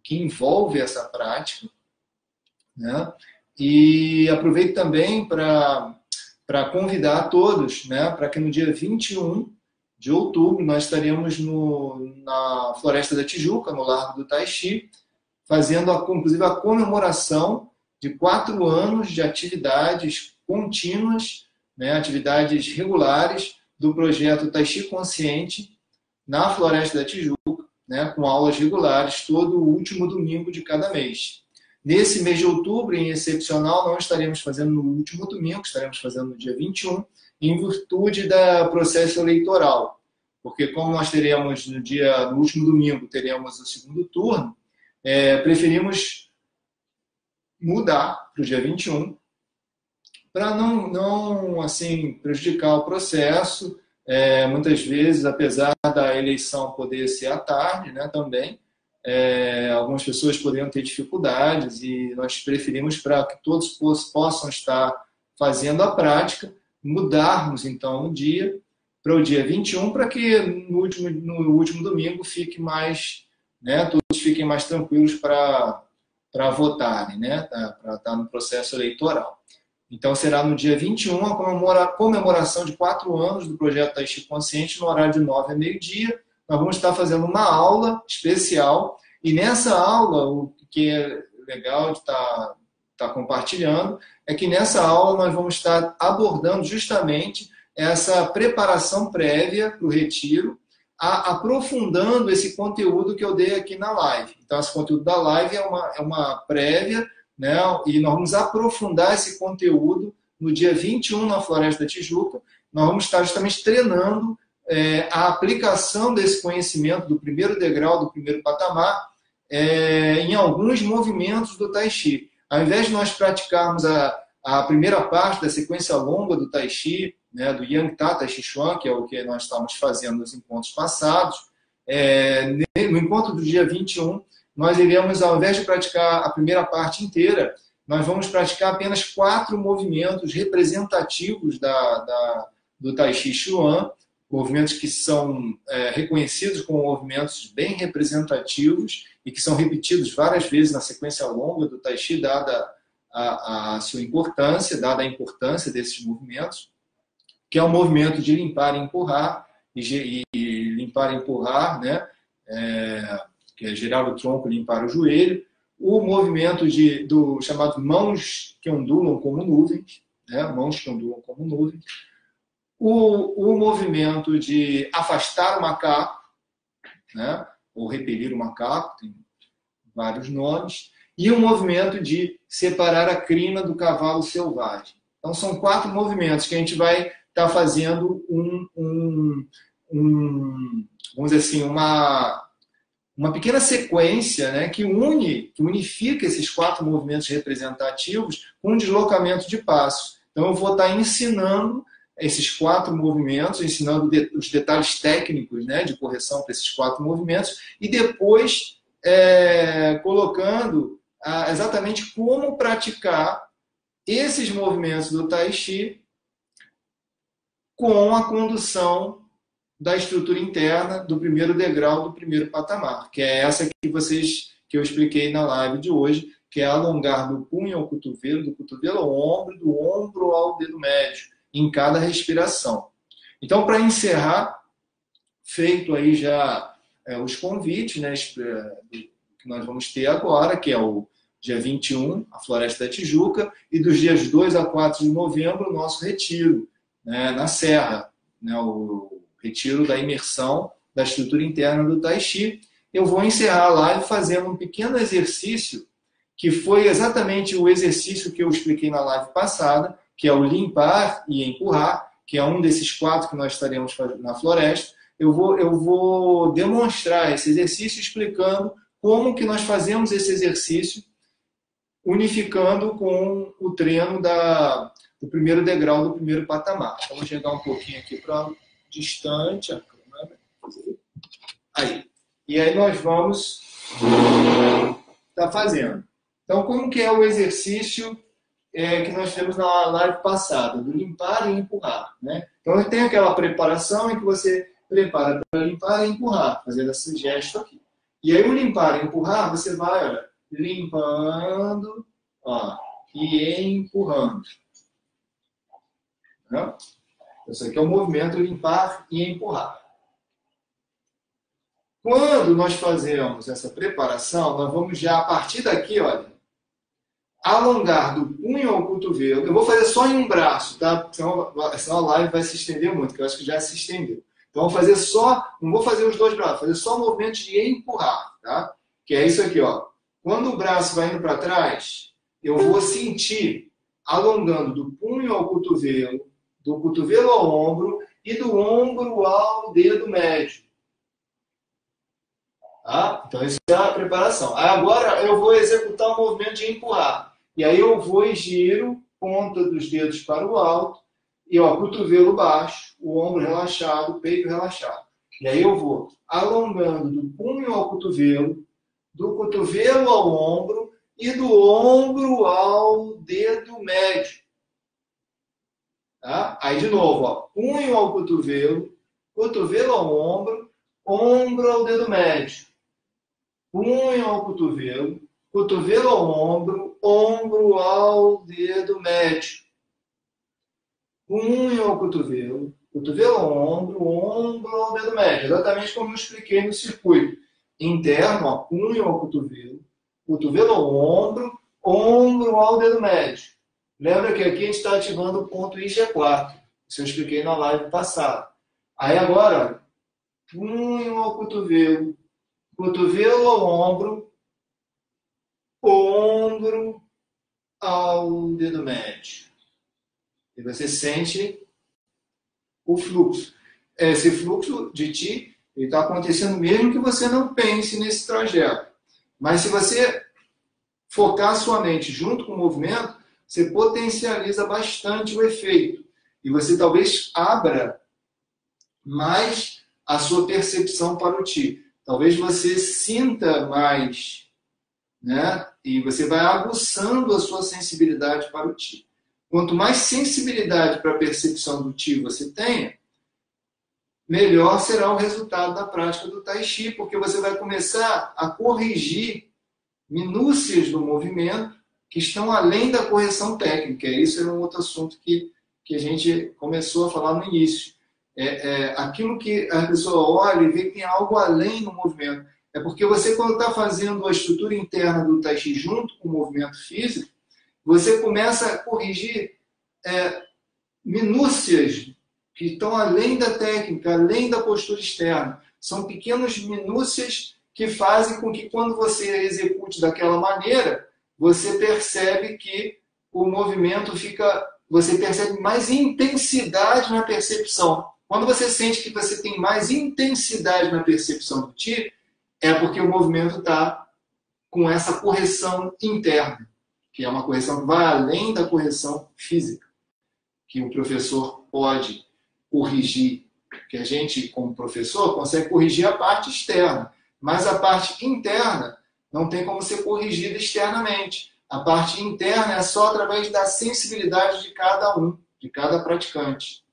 que envolve essa prática, né? E aproveito também para convidar a todos, né, para que no dia 21 de outubro nós estaremos na Floresta da Tijuca, no Largo do Tai Chi, fazendo inclusive a comemoração de 4 anos de atividades contínuas, né, atividades regulares do projeto Tai Chi Consciente na Floresta da Tijuca, né, com aulas regulares todo o último domingo de cada mês. Nesse mês de outubro, em excepcional, não estaremos fazendo no último domingo, estaremos fazendo no dia 21, em virtude do processo eleitoral. Porque como nós teremos no último domingo, teremos o segundo turno, preferimos mudar para o dia 21, para não assim, prejudicar o processo. Muitas vezes, apesar da eleição poder ser à tarde, né, também, algumas pessoas poderiam ter dificuldades, e nós preferimos, para que todos possam estar fazendo a prática, mudarmos então o dia para o dia 21, para que no último domingo fique mais, né, todos fiquem mais tranquilos para votarem, né, para estar no processo eleitoral. Então será no dia 21 a comemoração de 4 anos do projeto Tai Chi Consciente, no horário de 9 a meio-dia. Nós vamos estar fazendo uma aula especial, e nessa aula, o que é legal de estar compartilhando, é que nessa aula nós vamos estar abordando justamente essa preparação prévia para o retiro, aprofundando esse conteúdo que eu dei aqui na live. Então, esse conteúdo da live é uma prévia, né, e nós vamos aprofundar esse conteúdo no dia 21 na Floresta da Tijuca. Nós vamos estar justamente treinando a aplicação desse conhecimento do primeiro degrau, do primeiro patamar, em alguns movimentos do Tai Chi. Ao invés de nós praticarmos a primeira parte da sequência longa do Tai Chi, né, do Yang Ta Tai Chi Chuan, que é o que nós estávamos fazendo nos encontros passados, no encontro do dia 21, nós iremos, ao invés de praticar a primeira parte inteira, nós vamos praticar apenas 4 movimentos representativos do Tai Chi Chuan, movimentos que são reconhecidos como movimentos bem representativos e que são repetidos várias vezes na sequência longa do Tai Chi, dada a sua importância, dada a importância desses movimentos, que é o movimento de limpar e empurrar, e limpar e empurrar, né? Que é girar o tronco e limpar o joelho, o movimento do chamado mãos que ondulam como nuvens, né? Mãos que ondulam como nuvens, o movimento de afastar o macaco, né? Ou repelir o macaco, tem vários nomes, e o movimento de separar a crina do cavalo selvagem. Então, são 4 movimentos que a gente vai estar fazendo vamos dizer assim, uma pequena sequência, né, que unifica esses 4 movimentos representativos com um deslocamento de passo. Então, eu vou estar ensinando esses 4 movimentos, ensinando os detalhes técnicos, né, de correção para esses 4 movimentos, e depois colocando exatamente como praticar esses movimentos do Tai Chi com a condução da estrutura interna do primeiro degrau do primeiro patamar, que é essa que eu expliquei na live de hoje, que é alongar do punho ao cotovelo, do cotovelo ao ombro, do ombro ao dedo médio, em cada respiração. Então, para encerrar, feito aí já os convites, né, que nós vamos ter agora, que é o dia 21, a Floresta da Tijuca, e dos dias 2 a 4 de novembro, o nosso retiro, né, na Serra, né, o retiro da imersão da estrutura interna do Tai Chi. Eu vou encerrar a live fazendo um pequeno exercício que foi exatamente o exercício que eu expliquei na live passada, que é o limpar e empurrar, que é um desses 4 que nós estaremos fazendo na floresta. Eu vou demonstrar esse exercício explicando como que nós fazemos esse exercício, unificando com o treino do primeiro degrau, do primeiro patamar. Então, vou chegar um pouquinho aqui para distante. Aí. E aí nós vamos estar fazendo. Então, como que é o exercício que nós temos na live passada, do limpar e empurrar, né? Então, tem aquela preparação em que você prepara para limpar e empurrar, fazendo esse gesto aqui. E aí, o limpar e empurrar, você vai, olha, limpando, ó, e empurrando. Né? Isso aqui é o movimento limpar e empurrar. Quando nós fazemos essa preparação, nós vamos já, a partir daqui, olha, alongar do punho ao cotovelo. Eu vou fazer só em um braço, tá? Senão a live vai se estender muito, que eu acho que já se estendeu. Então, vou fazer só, não vou fazer os 2 braços, vou fazer só o movimento de empurrar, tá? Que é isso aqui, ó. Quando o braço vai indo para trás, eu vou sentir alongando do punho ao cotovelo, do cotovelo ao ombro e do ombro ao dedo médio. Tá? Então, isso é a preparação. Agora, eu vou executar o movimento de empurrar. E aí, eu vou e giro, ponta dos dedos para o alto, e ó, cotovelo baixo, o ombro relaxado, o peito relaxado. E aí, eu vou alongando do punho ao cotovelo, do cotovelo ao ombro e do ombro ao dedo médio. Tá? Aí, de novo, ó, punho ao cotovelo, cotovelo ao ombro, ombro ao dedo médio. Punho ao cotovelo, cotovelo ao ombro, ombro ao dedo médio. Punho ao cotovelo, cotovelo ao ombro, ombro ao dedo médio. Exatamente como eu expliquei no circuito. Interno, ó, punho ao cotovelo, cotovelo ao ombro, ombro ao dedo médio. Lembra que aqui a gente está ativando o ponto IG4. Isso eu expliquei na live passada. Aí agora, punho ao cotovelo, cotovelo ao ombro, ombro ao dedo médio. E você sente o fluxo. Esse fluxo de Ti está acontecendo mesmo que você não pense nesse trajeto. Mas se você focar sua mente junto com o movimento, você potencializa bastante o efeito. E você talvez abra mais a sua percepção para o Ti. Talvez você sinta mais, né? E você vai aguçando a sua sensibilidade para o Ti. Quanto mais sensibilidade para a percepção do Ti você tenha, melhor será o resultado da prática do Tai Chi, porque você vai começar a corrigir minúcias do movimento que estão além da correção técnica. Isso é um outro assunto que a gente começou a falar no início. Aquilo que a pessoa olha e vê que tem algo além no movimento. É porque você, quando está fazendo a estrutura interna do Tai Chi junto com o movimento físico, você começa a corrigir minúcias que estão além da técnica, além da postura externa. São pequenas minúcias que fazem com que, quando você execute daquela maneira, você percebe que o movimento fica... Você percebe mais intensidade na percepção. Quando você sente que você tem mais intensidade na percepção do Ti, é porque o movimento está com essa correção interna, que é uma correção que vai além da correção física, que o professor pode corrigir, que a gente, como professor, consegue corrigir a parte externa, mas a parte interna não tem como ser corrigida externamente. A parte interna é só através da sensibilidade de cada um, de cada praticante.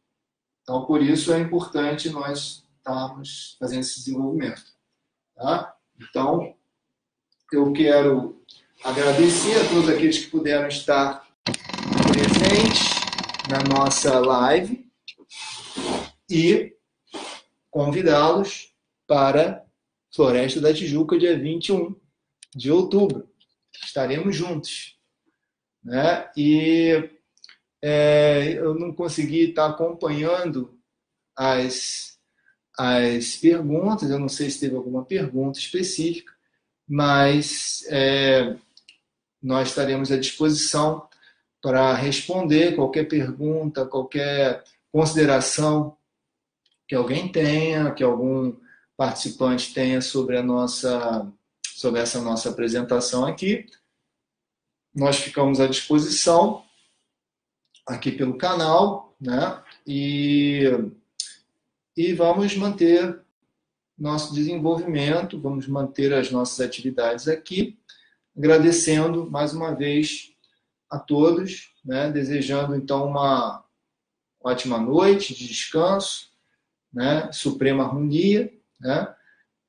Então, por isso é importante nós estarmos fazendo esse desenvolvimento. Tá? Então, eu quero agradecer a todos aqueles que puderam estar presentes na nossa live e convidá-los para Floresta da Tijuca, dia 21 de outubro. Estaremos juntos. Né? E eu não consegui estar acompanhando as perguntas, eu não sei se teve alguma pergunta específica, mas nós estaremos à disposição para responder qualquer pergunta, qualquer consideração que alguém tenha, que algum participante tenha sobre essa nossa apresentação aqui. Nós ficamos à disposição aqui pelo canal, né? E vamos manter nosso desenvolvimento, vamos manter as nossas atividades aqui, agradecendo mais uma vez a todos, né? Desejando então uma ótima noite de descanso, né? Suprema harmonia, né?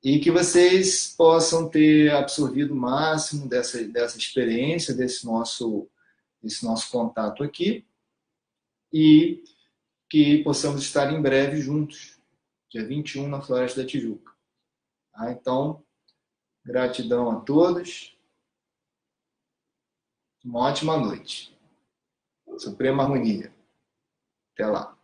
E que vocês possam ter absorvido o máximo dessa experiência, desse nosso contato aqui, e que possamos estar em breve juntos, dia 21, na Floresta da Tijuca. Tá? Então, gratidão a todos. Uma ótima noite. Suprema harmonia. Até lá.